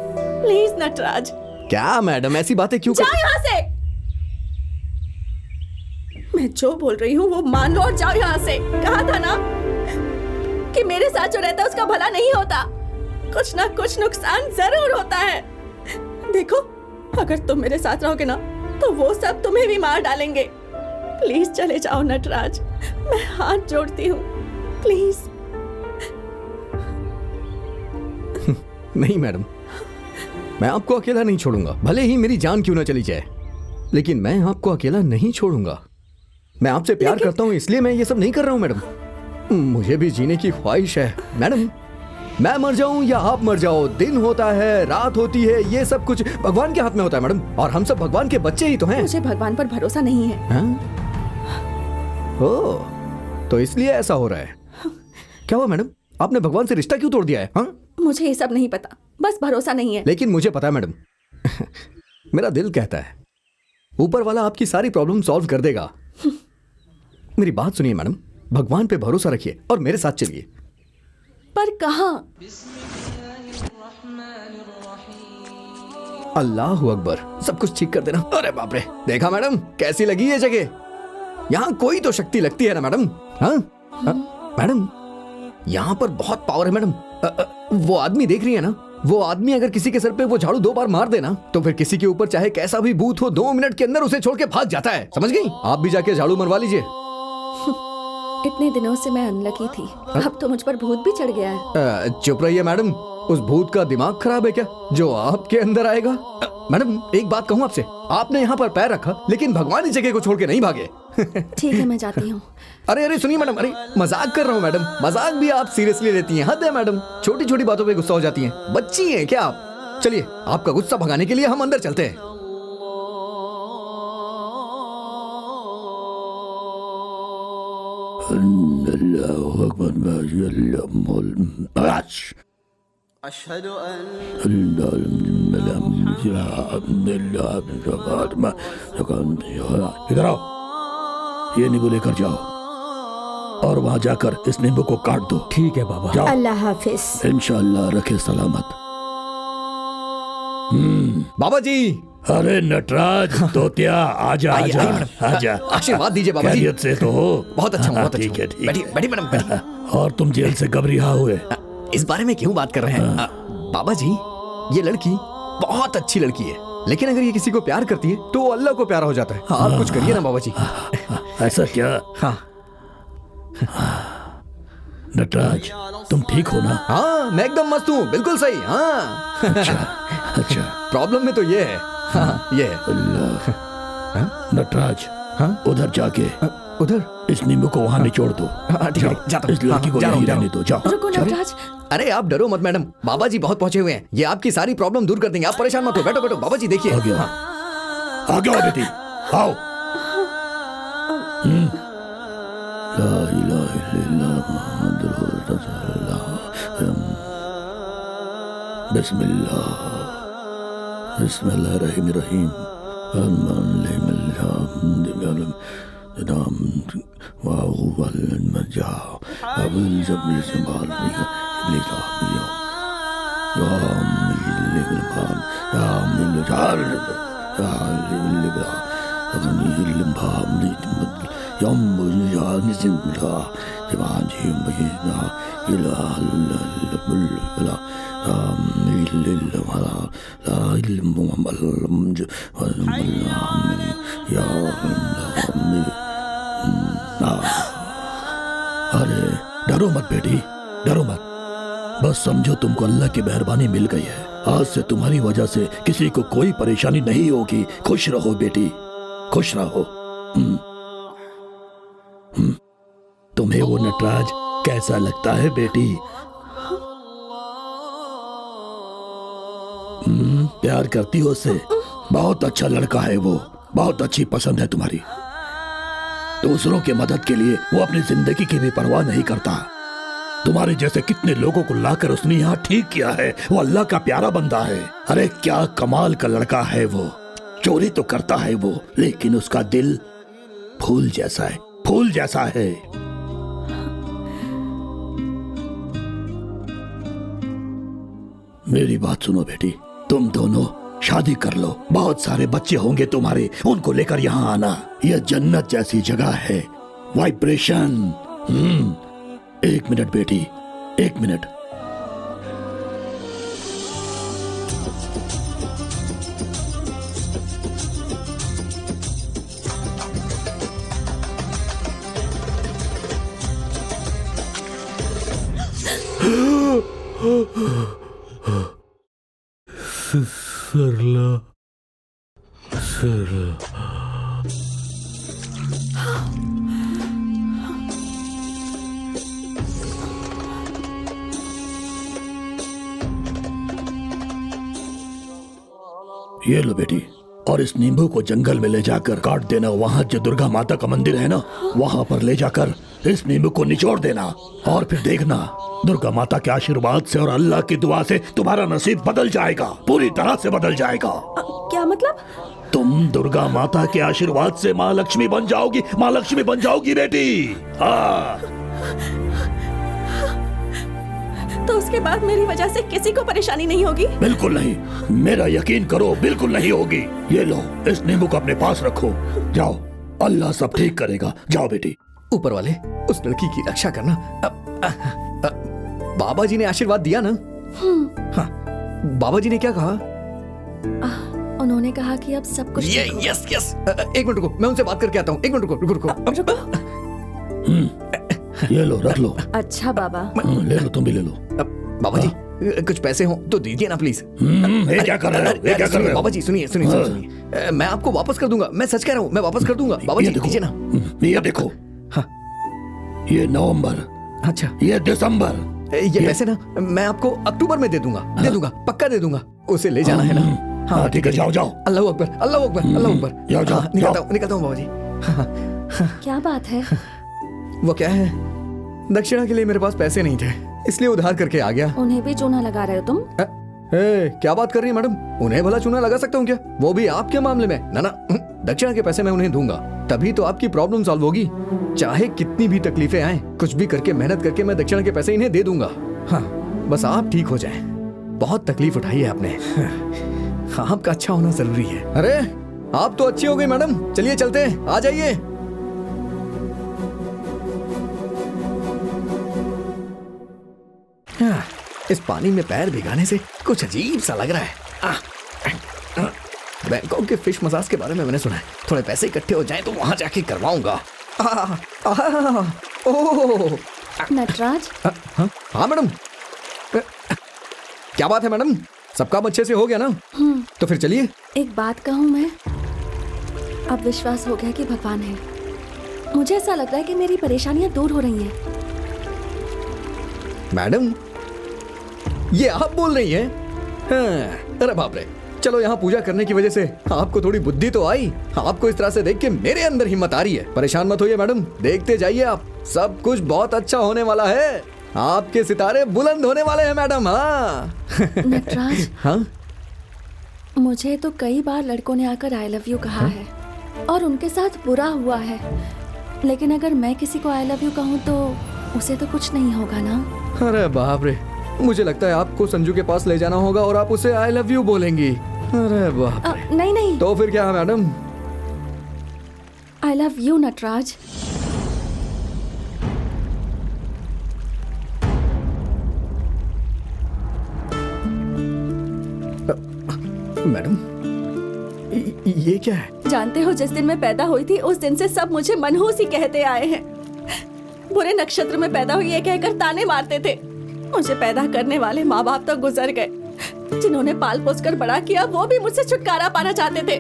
प्लीज नटराज। क्या मैडम ऐसी बातें क्यों जाओ यहाँ से। मैं जो बोल रही हूँ वो मान लो और जाओ यहाँ से। कहा था ना कि मेरे साथ जो रहता है उसका भला नहीं होता, कुछ ना कुछ नुकसान जरूर होता है। देखो अगर तुम मेरे साथ रहोगे ना तो वो सब तुम्हें भी मार डालेंगे। प्लीज चले जाओ नटराज, मैं हाथ जोड़ती हूँ, प्लीज। नहीं मैडम, मैं आपको अकेला नहीं छोड़ूंगा, भले ही मेरी जान क्यों ना चली जाए, लेकिन मैं आपको अकेला नहीं छोड़ूंगा। मैं आपसे प्यार करता हूँ इसलिए मैं ये सब नहीं कर रहा हूँ मैडम। मुझे भी जीने की ख्वाहिश है मैडम। मैं मर जाऊं या आप मर जाओ, दिन होता है रात होती है, ये सब कुछ भगवान के हाथ में होता है मैडम, और हम सब भगवान के बच्चे ही तो हैं। मुझे भगवान पर भरोसा नहीं है। ओह, तो इसलिए ऐसा हो रहा है। क्या हुआ मैडम, आपने भगवान से रिश्ता क्यों तोड़ दिया है? हाँ? मुझे ये सब नहीं पता, बस भरोसा नहीं है। लेकिन मुझे पता है मैडम। मेरा दिल कहता है ऊपर वाला आपकी सारी प्रॉब्लम सॉल्व कर देगा। मेरी बात सुनिए मैडम, भगवान पे भरोसा रखिए और मेरे साथ चलिए। पर कहाँ? अल्लाहु अकबर, सब कुछ ठीक कर देना। अरे बाप रे, देखा मैडम कैसी लगी ये जगह? यहाँ कोई तो शक्ति लगती है ना मैडम? हाँ मैडम, यहाँ पर बहुत पावर है मैडम। वो आदमी देख रही है ना, वो आदमी अगर किसी के सर पे वो झाड़ू 2 बार मार देना तो फिर किसी के ऊपर चाहे कैसा भी भूत हो 2 मिनट के अंदर उसे छोड़ के भाग जाता है। समझ गई? आप भी जाके झाड़ू मरवा लीजिए। इतने दिनों से मैं अनलकी थी, अब तो मुझ पर भूत भी चढ़ गया है। चुप रहिए मैडम, उस भूत का दिमाग खराब है क्या जो आपके अंदर आएगा? मैडम एक बात कहूँ आपसे, आपने यहाँ पर पैर रखा लेकिन भगवान इस जगह को छोड़ के नहीं भागे। ठीक है मैं जाती हूँ। अरे सुनिए मैडम, अरे मजाक कर रहा हूँ मैडम, मजाक भी आप सीरियसली लेती हैं, हद है मैडम। छोटी छोटी बातों पे गुस्सा हो जाती हैं, बच्ची हैं क्या आप? चलिए आपका गुस्सा भगाने के लिए हम अंदर चलते हैं। इधर आओ, ये नींबू लेकर जाओ और वहां जाकर इस नींबू को काट दो। ठीक है बाबा। जाओ। अल्लाह हाफिज। इंशाअल्लाह रखे सलामत। बाबा जी। अरे नटराज तोतिया, आजा आजा आजा। आशीर्वाद दीजिए बाबा जी। खैरियत से तो हो? बहुत अच्छा, बहुत ठीक है, ठीक बैठिए बैठिए मैडम बैठिए। और तुम जेल से कब रिहा हुए? इस बारे में क्यों बात कर रहे हैं? बाबा जी, ये लड़की बहुत अच्छी लड़की है, लेकिन अगर ये किसी को प्यार करती है तो अल्लाह को प्यारा हो जाता है। आप कुछ करिए ना बाबा जी। ऐसा क्या? हाँ नटराज तुम ठीक हो ना? हाँ मैं एकदम मस्त हूँ, बिल्कुल सही। हाँ अच्छा प्रॉब्लम में तो ये है। हाँ ये है। नटराज उधर जाके उधर इस नींबू को वहाँ निचोड़ दो। ठीक है, जाता हूँ। इस लड़की को यहीं रहने दो, जाओ। रुको नटराज। अरे आप डरो मत मैडम, बाबा जी बहुत पहुंचे हुए हैं, ये आपकी सारी प्रॉब्लम दूर कर देंगे, आप परेशान मत हो। बैठो बैठो बाबा जी, देखिए। आ गया बेटी, आओ। ला इलाहा इल्लल्लाह मुहम्मदुर रसूलुल्लाह। बिस्मिल्लाह बिस्मिल्लाहिर्रहमानिर्रहीम। अरे डरो मत बेटी, डरो मत। बस समझो तुमको अल्लाह की मेहरबानी मिल गई है। आज से तुम्हारी वजह से किसी को कोई परेशानी नहीं होगी। खुश रहो बेटी, खुश रहो। तुम्हें वो नटराज कैसा लगता है बेटी? प्यार करती हो उससे? बहुत अच्छा लड़का है वो, बहुत अच्छी पसंद है तुम्हारी। दूसरों की मदद के लिए वो अपनी जिंदगी की भी परवाह नहीं करता। तुम्हारे जैसे कितने लोगों को लाकर उसने यहाँ ठीक किया है। वो अल्लाह का प्यारा बंदा है। अरे क्या कमाल का लड़का है वो। चोरी तो करता है वो, लेकिन उसका दिल फूल जैसा है, फूल जैसा है। मेरी बात सुनो बेटी, तुम दोनों शादी कर लो। बहुत सारे बच्चे होंगे तुम्हारे, उनको लेकर यहाँ आना। यह जन्नत जैसी जगह है। वाइब्रेशन। एक मिनट बेटी, एक मिनट। सरला, सरला। ये लो बेटी, और इस नींबू को जंगल में ले जाकर काट देना। वहाँ जो दुर्गा माता का मंदिर है ना, वहाँ पर ले जाकर इस नींबू को निचोड़ देना। और फिर देखना, दुर्गा माता के आशीर्वाद से और अल्लाह की दुआ से तुम्हारा नसीब बदल जाएगा, पूरी तरह से बदल जाएगा। क्या मतलब? तुम दुर्गा माता के आशीर्वाद से माँ लक्ष्मी बन जाओगी, माँ लक्ष्मी बन जाओगी बेटी। हाँ। तो उसके बाद मेरी वजह से किसी को परेशानी नहीं होगी? बिल्कुल नहीं, मेरा यकीन करो, बिल्कुल नहीं होगी। ये लो, इस नींबू को अपने पास रखो। जाओ, अल्लाह सब ठीक करेगा। जाओ बेटी। ऊपर वाले उस लड़की की रक्षा करना। बाबा जी ने आशीर्वाद दिया ना? हाँ, बाबा जी ने क्या कहा? उन्होंने कहा कि अब सब कुछ ठीक होगा। Yes yes. एक मिनट रुको, मैं उनसे बात करके आता हूँ। एक मिनट रुको, रुको रुको। ये लो, रख लो। अच्छा बाबा। ले लो, तुम भी ले लो। बाबा जी, कुछ पैसे हो तो दीजिए ना प्लीज। ये क्या कर रहे हो? ये क्या कर रहे हो? बाबा जी सुनिए सुनिए सुनिए, मैं आपको वापस कर दूंगा। मैं सच कह रहा हूँ, मैं वापस कर दूंगा। बाबा जी दीजिए ना। ये देखो। हाँ। ये नवंबर। अच्छा। ये दिसंबर। ये पैसे ना मैं आपको अक्टूबर में दे दूंगा। दे दूंगा, पक्का दे दूंगा। उसे ले जाना है ना? हाँ ठीक है, जाओ जाओ। अल्लाह अकबर, अल्लाह अकबर, अल्लाह अकबर। जाओ जाओ। निकलता हूँ बाबा जी। क्या बात है? वो क्या है, दक्षिणा के लिए मेरे पास पैसे नहीं थे, इसलिए उधार करके आ गया। उन्हें भी चूना लगा रहे हो तुम? क्या बात कर रही है मैडम? उन्हें भला चूना लगा सकता हूँ क्या? वो भी आपके मामले में? ना ना, दक्षिणा के पैसे मैं उन्हें दूंगा, तभी तो आपकी प्रॉब्लम सॉल्व होगी। चाहे कितनी भी तकलीफें आए, कुछ भी करके मेहनत करके मैं दक्षिणा के पैसे इन्हें दे दूंगा। हाँ, बस आप ठीक हो जाएं। बहुत तकलीफ उठाई है आपने। हाँ, आपका अच्छा होना जरूरी है। अरे आप तो अच्छी हो गई मैडम, चलिए चलते हैं, आ जाइए। इस पानी में पैर भिगाने से कुछ अजीब सा लग रहा है। बैंकॉक के फिश मसाज के बारे में मैंने सुना है, थोड़े पैसे इकट्ठे हो जाएं तो वहां जाके करवाऊंगा। ओह नटराज। हाँ मैडम। क्या बात है मैडम, सब काम अच्छे से हो गया ना? तो फिर चलिए। एक बात कहूँ मैं, अब विश्वास हो गया कि भगवान है। मुझे ऐसा लग रहा है कि मेरी परेशानियां दूर हो रही हैं। मैडम, ये आप बोल रही हैं? हाँ, अरे बाप रे। चलो, यहाँ पूजा करने की वजह से आपको थोड़ी बुद्धि तो आई। आपको इस तरह से देख के मेरे अंदर हिम्मत आ रही है। परेशान मत होइए मैडम, देखते जाइए आप, सब कुछ बहुत अच्छा होने वाला है। आपके सितारे बुलंद होने वाले हैं मैडम। हाँ नटराज। हाँ, मुझे तो कई बार लड़कों ने आकर आई लव यू कहा है और उनके साथ बुरा हुआ है, लेकिन अगर मैं किसी को आई लव यू कहूँ तो उसे तो कुछ नहीं होगा ना? अरे बाप रे, मुझे लगता है आपको संजू के पास ले जाना होगा और आप उसे आई लव यू बोलेंगी। अरे बाप रे। नहीं नहीं। तो फिर क्या है madam? I love you Nataraj. Madam, ये क्या है? जानते हो, जिस दिन मैं पैदा हुई थी उस दिन से सब मुझे मनहूस ही कहते आए हैं। बुरे नक्षत्र में पैदा हुई ये कहकर ताने मारते थे। मुझे पैदा करने वाले माँ बाप तो गुजर गए, जिन्होंने पाल पोस कर बड़ा किया वो भी मुझसे छुटकारा पाना चाहते थे,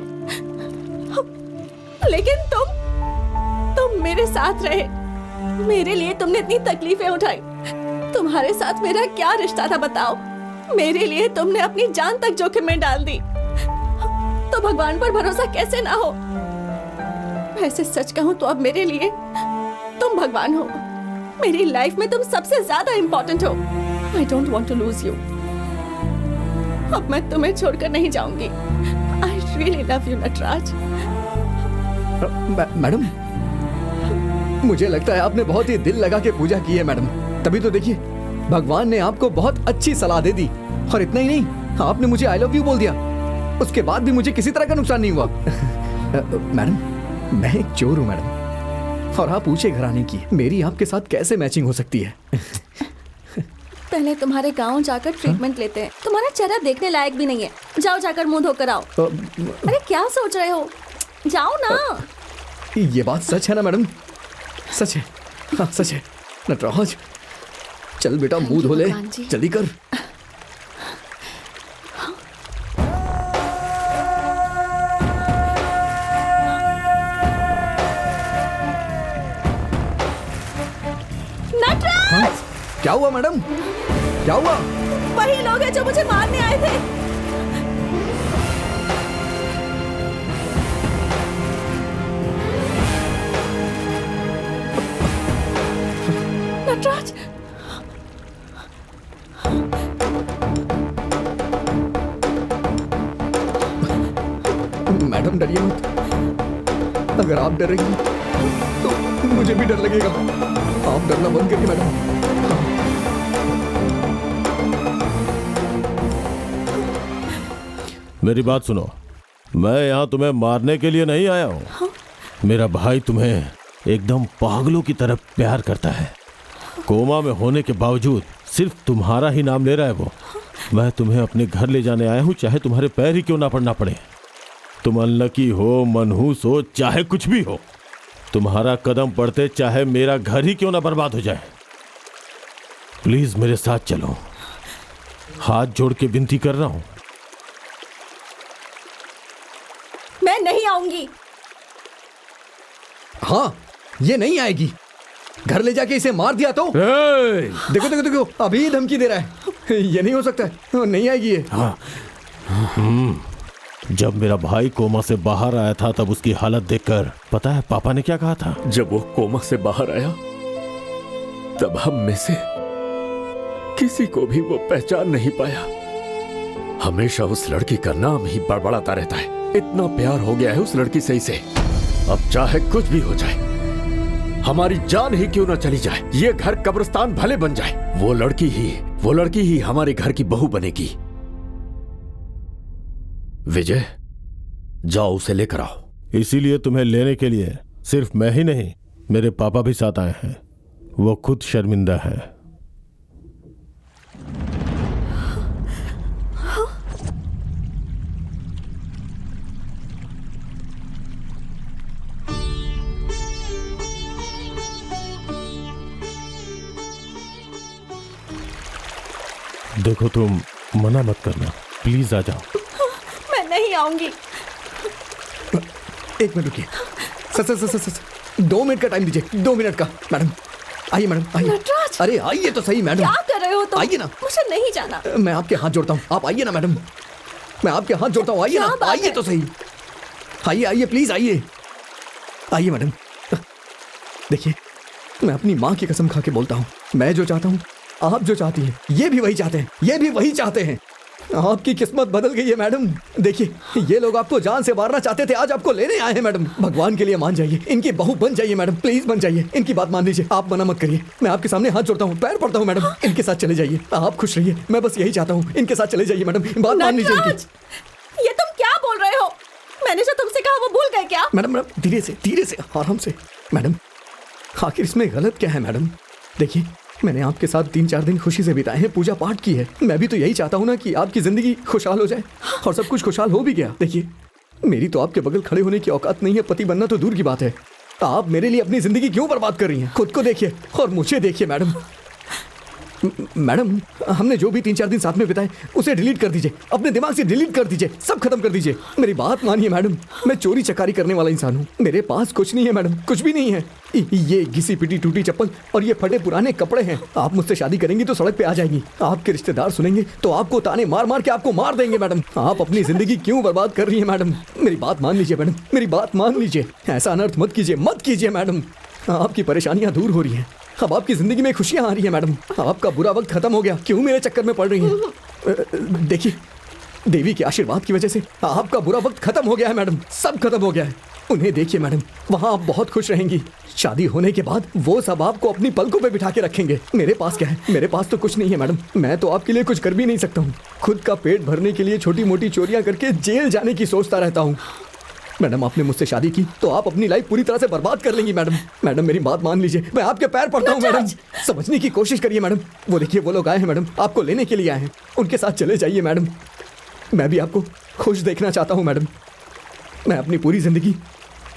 लेकिन तुम मेरे साथ रहे। मेरे लिए तुमने इतनी तकलीफें उठाई। तुम्हारे साथ मेरा क्या रिश्ता था बताओ? मेरे लिए तुमने अपनी जान तक जोखिम में डाल दी, तो भगवान पर भरोसा कैसे ना हो? वैसे सच कहूं तो अब मेरे लिए तुम भगवान हो। मेरी लाइफ में तुम सबसे ज्यादा इम्पोर्टेंट हो। I don't want to lose you. अब मैं तुम्हें छोड़कर नहीं जाऊंगी। I really love you Nataraj. Madam, मुझे लगता है आपने बहुत ही दिल लगा के पूजा की है मैडम, तभी तो देखिए भगवान ने आपको बहुत अच्छी सलाह दे दी। और इतना ही नहीं, आपने मुझे आई लव यू बोल दिया, उसके बाद भी मुझे किसी तरह का नुकसान नहीं हुआ। मैडम, मैं एक चोर हूँ मैडम, और आप ऊंचे घराने की, मेरी आपके साथ कैसे मैचिंग हो सकती है? पहले तुम्हारे गांव जाकर ट्रीटमेंट लेते हैं। तुम्हारा चेहरा देखने लायक भी नहीं है। जाओ जाकर मुंह धोकर आओ। अरे क्या सोच रहे हो, जाओ ना। ये बात सच है ना मैडम? सच है, हाँ सच है। नटराज चल बेटा, मुंह धो ले, जल्दी कर। नटराज! क्या हुआ मैडम, क्या हुआ? वही लोग हैं जो मुझे मारने आए थे। नटराज! मैडम डरिए मत, अगर आप डरेंगी तो मुझे भी डर लगेगा। आप डरना बंद करिए मैडम। मेरी बात सुनो, मैं यहाँ तुम्हें मारने के लिए नहीं आया हूँ। मेरा भाई तुम्हें एकदम पागलों की तरह प्यार करता है। कोमा में होने के बावजूद सिर्फ तुम्हारा ही नाम ले रहा है वो। मैं तुम्हें अपने घर ले जाने आया हूँ, चाहे तुम्हारे पैर ही क्यों ना पड़ना पड़े। तुम अनलकी हो, मनहूस हो, चाहे कुछ भी हो, तुम्हारा कदम पड़ते चाहे मेरा घर ही क्यों ना बर्बाद हो जाए। प्लीज मेरे साथ चलो, हाथ जोड़ के विनती कर रहा हूं। मैं नहीं आऊंगी। हाँ, ये नहीं आएगी। घर ले जाके इसे मार दिया तो देखो देखो देखो, अभी धमकी दे रहा है। ये नहीं हो सकता है, नहीं आएगी ये। हाँ। जब मेरा भाई कोमा से बाहर आया था तब उसकी हालत देखकर पता है पापा ने क्या कहा था? जब वो कोमा से बाहर आया तब हम में से किसी को भी वो पहचान नहीं पाया। हमेशा उस लड़की का नाम ही बड़बड़ाता रहता है। इतना प्यार हो गया है उस लड़की से इसे, अब चाहे कुछ भी हो जाए, हमारी जान ही क्यों ना चली जाए, ये घर कब्रिस्तान भले बन जाए, वो लड़की ही हमारे घर की बहू बनेगी। विजय, जाओ उसे लेकर आओ। इसीलिए तुम्हें लेने के लिए सिर्फ मैं ही नहीं, मेरे पापा भी साथ आए हैं। वो खुद शर्मिंदा है। देखो, तुम मना मत करना, प्लीज आ जाओ। मैं नहीं आऊंगी। एक मिनट रुकिए, 2 मिनट का टाइम दीजिए, 2 मिनट का। मैडम आइए, मैडम आइए। नटराज! अरे आइए तो सही मैडम। क्या कर रहे हो तुम? आइए ना। मुझे नहीं जाना। मैं आपके हाथ जोड़ता हूँ, आप आइए ना मैडम। मैं आपके हाथ जोड़ता हूँ, आइए ना, आइए तो सही। आइए आइए, प्लीज आइए। आइए मैडम। देखिए, मैं अपनी माँ की कसम खा के बोलता हूँ, मैं जो चाहता हूँ, आप जो चाहती हैं, ये भी वही चाहते हैं, ये भी वही चाहते हैं। आपकी किस्मत बदल गई है मैडम। देखिए, ये लोग आपको जान से मारना चाहते थे, आज आपको लेने आए हैं मैडम। भगवान के लिए मान जाइए, इनकी बहू बन जाइए मैडम, प्लीज बन जाइए। इनकी बात मान लीजिए, आप मना मत करिए। मैं आपके सामने हाथ जोड़ता हूँ, पैर पड़ता हूँ मैडम, इनके साथ चले जाइए। आप खुश रहिए, मैं बस यही चाहता हूँ, इनके साथ चले जाइए मैडम, बात मान लीजिए इनकी। ये तुम क्या बोल रहे हो? मैंने जो तुमसे कहा वो भूल गए क्या? मैडम धीरे से, आराम से मैडम। आखिर इसमें गलत क्या है मैडम? देखिए, मैंने आपके साथ 3-4 दिन खुशी से बिताए हैं, पूजा पाठ की है। मैं भी तो यही चाहता हूँ ना कि आपकी जिंदगी खुशहाल हो जाए, और सब कुछ खुशहाल हो भी गया। देखिए, मेरी तो आपके बगल खड़े होने की औकात नहीं है, पति बनना तो दूर की बात है। आप मेरे लिए अपनी जिंदगी क्यों बर्बाद कर रही हैं? खुद को देखिए और मुझे देखिए मैडम। मैडम, हमने जो भी 3-4 दिन साथ में बिताए उसे डिलीट कर दीजिए, अपने दिमाग से डिलीट कर दीजिए, सब खत्म कर दीजिए। मेरी बात मानिए मैडम, मैं चोरी चकारी करने वाला इंसान हूँ, मेरे पास कुछ नहीं है मैडम, कुछ भी नहीं है। ये घिसी पिटी टूटी चप्पल और ये फटे पुराने कपड़े हैं। आप मुझसे शादी करेंगी तो सड़क पे आ जाएंगी, आपके रिश्तेदार सुनेंगे तो आपको ताने मार मार के आपको मार देंगे मैडम। आप अपनी जिंदगी क्यों बर्बाद कर रही है मैडम? मेरी बात मान लीजिए मैडम, मेरी बात मान लीजिए। ऐसा अनर्थ मत कीजिए, मत कीजिए मैडम। आपकी परेशानियां दूर हो रही हैं, अब आपकी जिंदगी में खुशियां आ रही है मैडम। आपका बुरा वक्त खत्म हो गया। क्यों मेरे चक्कर में पड़ रही हैं? देखिए, देवी के आशीर्वाद की वजह से आपका बुरा वक्त खत्म हो गया है मैडम। सब खत्म हो गया है। उन्हें देखिए मैडम, वहाँ आप बहुत खुश रहेंगी। शादी होने के बाद वो सब आपको अपनी पलकों पे बिठा के रखेंगे। मेरे पास क्या है? मेरे पास तो कुछ नहीं है मैडम। मैं तो आपके लिए कुछ कर भी नहीं सकता हूँ। खुद का पेट भरने के लिए छोटी मोटी चोरियां करके जेल जाने की सोचता रहता हूँ। मैडम, आपने मुझसे शादी की तो आप अपनी लाइफ पूरी तरह से बर्बाद कर लेंगी मैडम। मैडम, मेरी बात मान लीजिए। मैं आपके पैर पड़ता हूँ मैडम। समझने की कोशिश करिए मैडम। वो देखिए, वो लोग आए हैं मैडम, आपको लेने के लिए आए हैं। उनके साथ चले जाइए मैडम। मैं भी आपको खुश देखना चाहता हूँ मैडम। मैं अपनी पूरी जिंदगी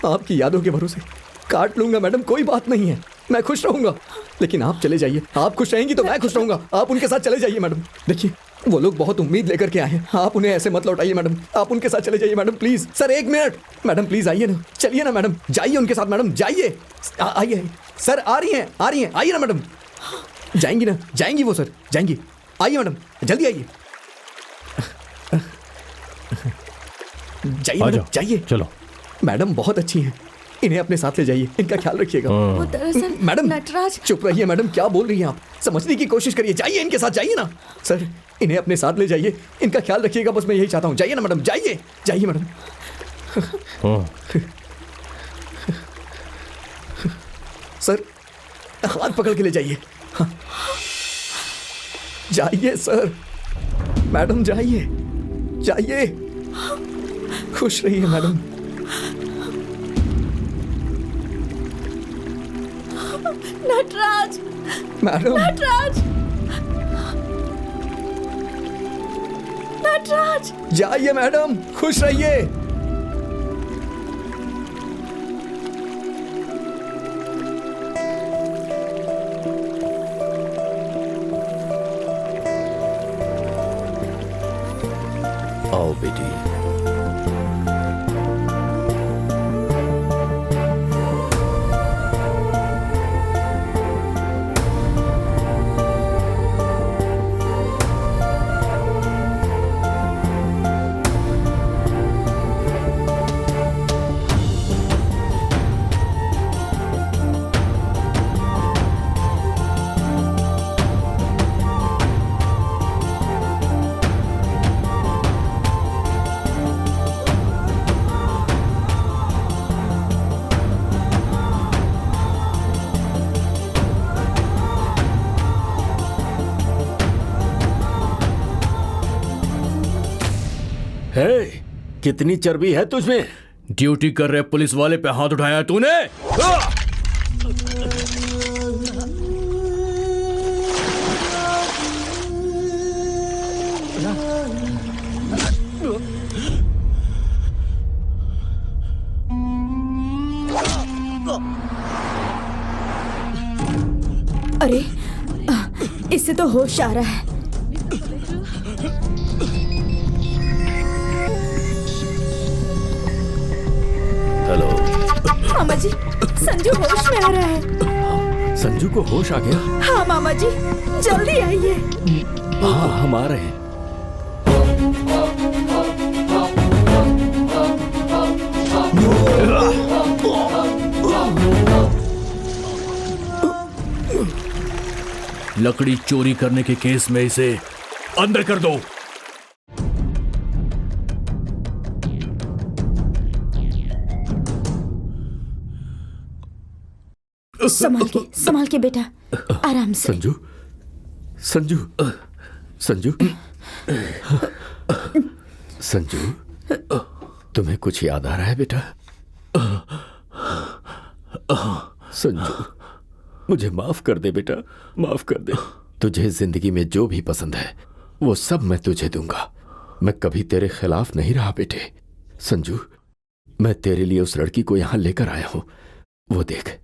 आपकी यादों के भरोसे काट लूंगा मैडम, कोई बात नहीं है। मैं खुश रहूंगा, लेकिन आप चले जाइए। आप खुश रहेंगी तो मैं खुश रहूंगा। आप उनके साथ चले जाइए मैडम। देखिए, वो लोग बहुत उम्मीद लेकर के आए हैं। आप उन्हें ऐसे मत लौटाइए मैडम। आप उनके साथ चले जाइए madam, please. Sir, 1 minute madam, please आइए ना। चलिए ना मैडम, जाइए उनके साथ मैडम, जाइए। आइए सर, आ रही हैं, आइए ना मैडम। जाएंगी ना? जाएंगी वो सर, जाएंगी। आइए मैडम, जल्दी आइए। जाइए मैडम, जाइए। चलो मैडम बहुत अच्छी हैं, इन्हें अपने साथ ले जाइए। इनका ख्याल रखिएगा। वो दरअसल मैडम, नटराज। चुप रहिए मैडम। क्या बोल रही हैं आप? समझने की कोशिश करिए। जाइए इनके साथ, जाइए ना सर। इन्हें अपने साथ ले जाइए, इनका ख्याल रखिएगा। बस मैं यही चाहता हूँ। जाइए ना मैडम, जाइए। जाइए मैडम। सर, हाथ पकड़ के ले जाइए। हाँ। जाइए सर। मैडम, जाइए जाइए। खुश रहिए मैडम। नटराज, मैडम, नटराज, नटराज। जाइए मैडम, खुश रहिए। आओ बेटी। हे, कितनी चर्बी है तुझमें? ड्यूटी कर रहे पुलिस वाले पे हाथ उठाया तूने? अरे, इससे तो होश आ रहा है। हेलो मामा जी, संजू होश में आ रहा है। संजू को होश आ गया? हाँ मामा जी, जल्दी आइए। हाँ, हम आ रहे हैं। लकड़ी चोरी करने के केस में इसे अंदर कर दो। संभाल के बेटा, आराम से। संजू, संजू, संजू, संजू, तुम्हें कुछ याद आ रहा है बेटा? संजू, मुझे माफ कर दे बेटा, माफ कर दे। तुझे जिंदगी में जो भी पसंद है वो सब मैं तुझे दूंगा। मैं कभी तेरे खिलाफ नहीं रहा बेटे। संजू, मैं तेरे लिए उस लड़की को यहां लेकर आया हूं, वो देख।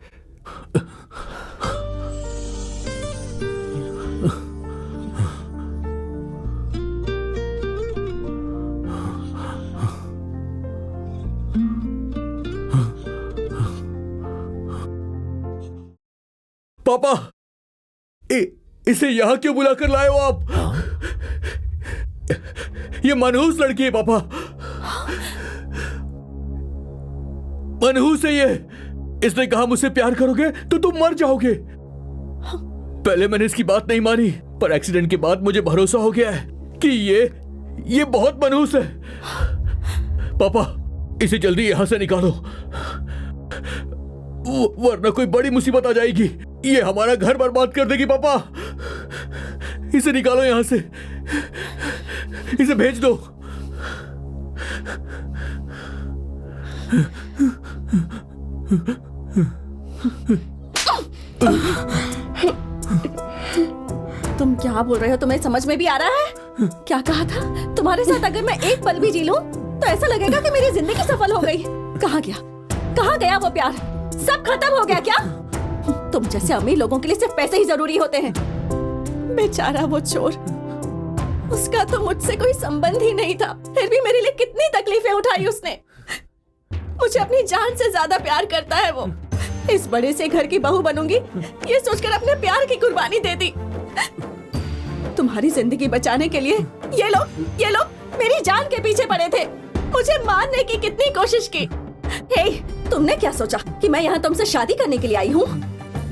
पापा, इसे यहां क्यों बुला कर लाए हो आप? ये मनहूस लड़की है पापा, मनहूस है ये। इसने कहा मुझसे प्यार करोगे तो तुम मर जाओगे। पहले मैंने इसकी बात नहीं मानी, पर एक्सीडेंट के बाद मुझे भरोसा हो गया है कि ये बहुत मनहूस है। पापा, इसे जल्दी यहां से निकालो, वरना कोई बड़ी मुसीबत आ जाएगी। ये हमारा घर बर्बाद कर देगी। पापा, इसे निकालो यहां से, इसे भेज दो। तुम क्या बोल रहे हो? तुम्हें समझ में भी आ रहा है? क्या कहा था? तुम्हारे साथ अगर मैं एक पल भी जी लूं तो ऐसा लगेगा कि मेरी जिंदगी सफल हो गई। कहाँ गया वो प्यार? सब खत्म हो गया क्या? तुम जैसे अमीर लोगों के लिए सिर्फ पैसे ही जरूरी होते हैं। बेचारा वो चोर, उसका तो मुझसे कोई संबंध ही नहीं था, फिर भी मेरे लिए कितनी तकलीफें उठाई उसने। मुझे अपनी जान से ज्यादा प्यार करता है वो। इस बड़े से घर की बहू बनूंगी ये सोचकर अपने प्यार की कुर्बानी दे दी। तुम्हारी जिंदगी बचाने के लिए ये लोग मेरी जान के पीछे पड़े थे, मुझे मारने की कितनी कोशिश की। हे, तुमने क्या सोचा कि मैं यहाँ तुमसे शादी करने के लिए आई हूँ?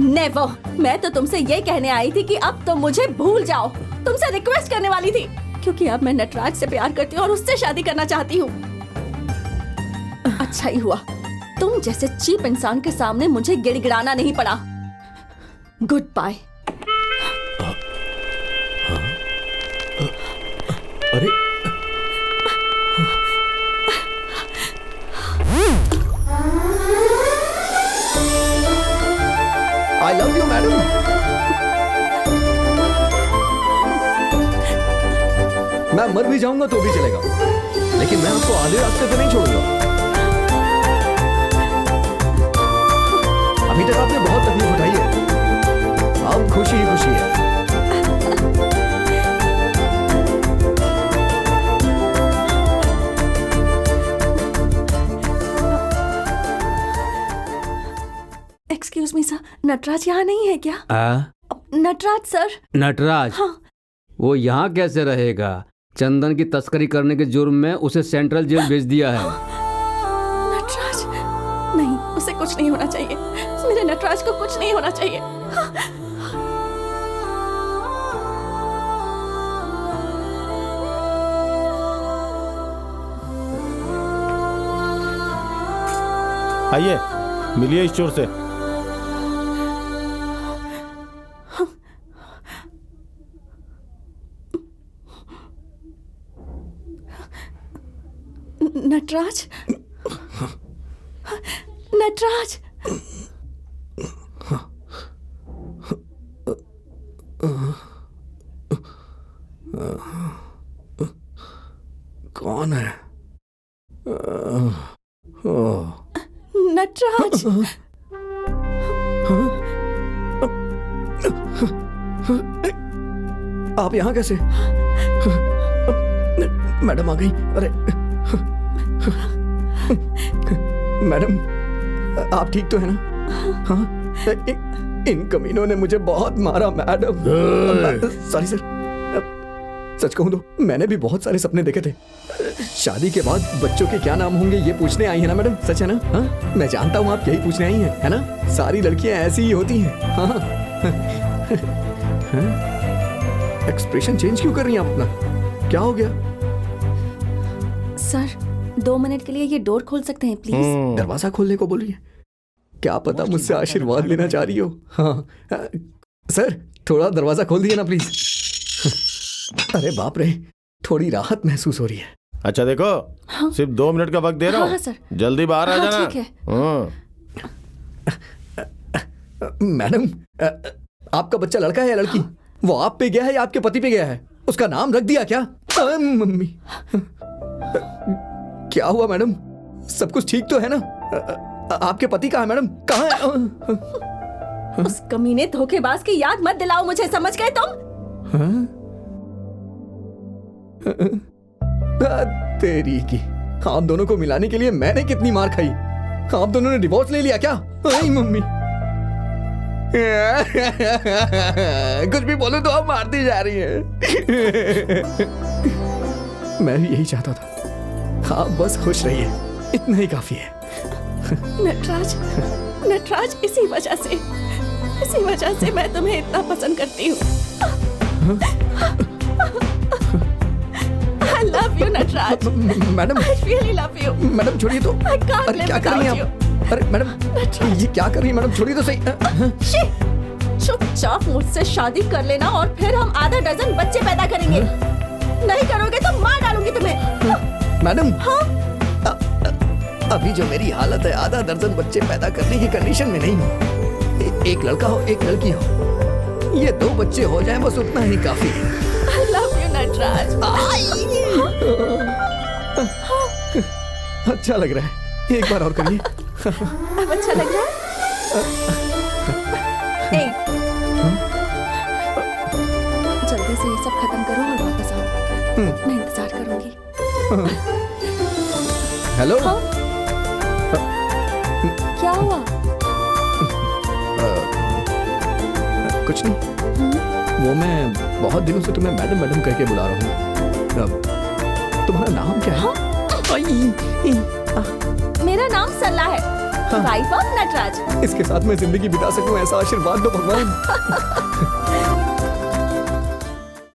नेवर। मैं तो तुमसे ये कहने आई थी कि अब तो मुझे भूल जाओ। तुमसे रिक्वेस्ट करने वाली थी, क्योंकि अब मैं नटराज से प्यार करती हूँ और उससे शादी करना चाहती हूँ। अच्छा ही हुआ तुम जैसे चीप इंसान के सामने मुझे गिड़गिड़ाना नहीं पड़ा। Goodbye. अरे आई लव यू मैडम। मैं मर भी जाऊंगा तो भी चलेगा, लेकिन मैं आपको आधे रास्ते पे नहीं छोड़ूंगा। अभी तक आपने बहुत तकलीफ उठाई है, अब खुशी ही खुशी है। एक्सक्यूज मी सर, नटराज यहाँ नहीं है क्या? नटराज सर। नटराज? हाँ। वो यहाँ कैसे रहेगा? चंदन की तस्करी करने के जुर्म में उसे सेंट्रल जेल भेज दिया है। नटराज? नहीं, उसे कुछ नहीं होना चाहिए। मेरे नटराज को कुछ नहीं होना चाहिए। आइए, मिलिए इस चोर से। नटराज? नटराज? कौन है? नटराज? आप यहाँ कैसे? मैडम आ गई। अरे मैडम, आप ठीक तो है ना? हाँ, इन कमीनों ने मुझे बहुत मारा मैडम। Sorry sir. सच कहूं तो मैंने भी बहुत सारे सपने देखे थे। शादी के बाद बच्चों के क्या नाम होंगे ये पूछने आई है ना मैडम? सच है ना? हाँ, मैं जानता हूँ आप यही पूछने आई हैं, है ना? सारी लड़कियां ऐसी ही होती हैं। हाँ। एक्सप्रेशन चेंज क्यों कर रही हैं आप अपना? क्या हो गया? सर, 2 मिनट के लिए ये डोर खोल सकते हैं प्लीज? दरवाजा खोलने को बोल रही है? क्या पता मुझसे आशीर्वाद लेना चाह रही हो। हाँ सर, थोड़ा दरवाजा खोल दिए ना प्लीज। अरे बाप रे, थोड़ी राहत महसूस हो रही है। अच्छा देखो, हाँ? सिर्फ 2 मिनट का वक्त दे रहा हूँ। हाँ, सर। जल्दी बाहर आ हाँ, जाना। ठीक है। मैडम, आपका बच्चा लड़का है या लड़की? वो आप पे गया है या आपके पति पे गया है? उसका नाम रख दिया क्या? मम्मी, क्या हुआ मैडम? सब कुछ ठीक तो है ना? आपके पति कहाँ है मैडम? कहाँ है? उस कमीने धोखेबाज की याद मत दिलाओ मुझे, समझ गए तुम? तेरी की, आप दोनों को मिलाने के लिए मैंने कितनी मार खाई। आप दोनों ने डिवोर्स ले लिया क्या? मम्मी, कुछ भी बोलूं तो आप मारती जा रही हैं। मैं भी यही चाहता था, आप बस खुश रहिए, इतना ही काफी है। नटराज, नटराज, इसी वजह से इसी वजह से मैं तुम्हें इतना पसंद करती हूँ। I love you, Nataraj. Madam, I really love you। Madam छोड़िए तो। I can't अरे live क्या कर रही हैं without आप? अरे मैडम, ये क्या कर रही हैं मैडम? छोड़िए तो सही। शी! चुपचाप मुझसे शादी कर लेना और फिर हम आधा डजन बच्चे पैदा करेंगे। नहीं करोगे तो मार डालूंगी तुम्हें। मैडम, हाँ? अभी जो मेरी हालत है, आधा दर्जन बच्चे पैदा करने की कंडीशन में नहीं हूँ। एक लड़का हो, एक लड़की हो, ये 2 बच्चे हो जाएं, बस उतना ही काफी। I love you, Nataraj. अच्छा लग रहा है, एक बार और करिए। अब अच्छा लग रहा है? जल्दी से ये सब खत्म करो और वापस आओ। मैं इंतजार करूंगी। हेलो। हाँ? क्या हुआ? कुछ नहीं। वो मैं बहुत दिनों से तुम्हें मैडम मैडम कह के बुला रहा हूँ। तुम्हारा नाम क्या है? मेरा नाम सरला है, वाइफ ऑफ नटराज। इसके साथ मैं जिंदगी बिता सकूं ऐसा आशीर्वाद दो भगवान।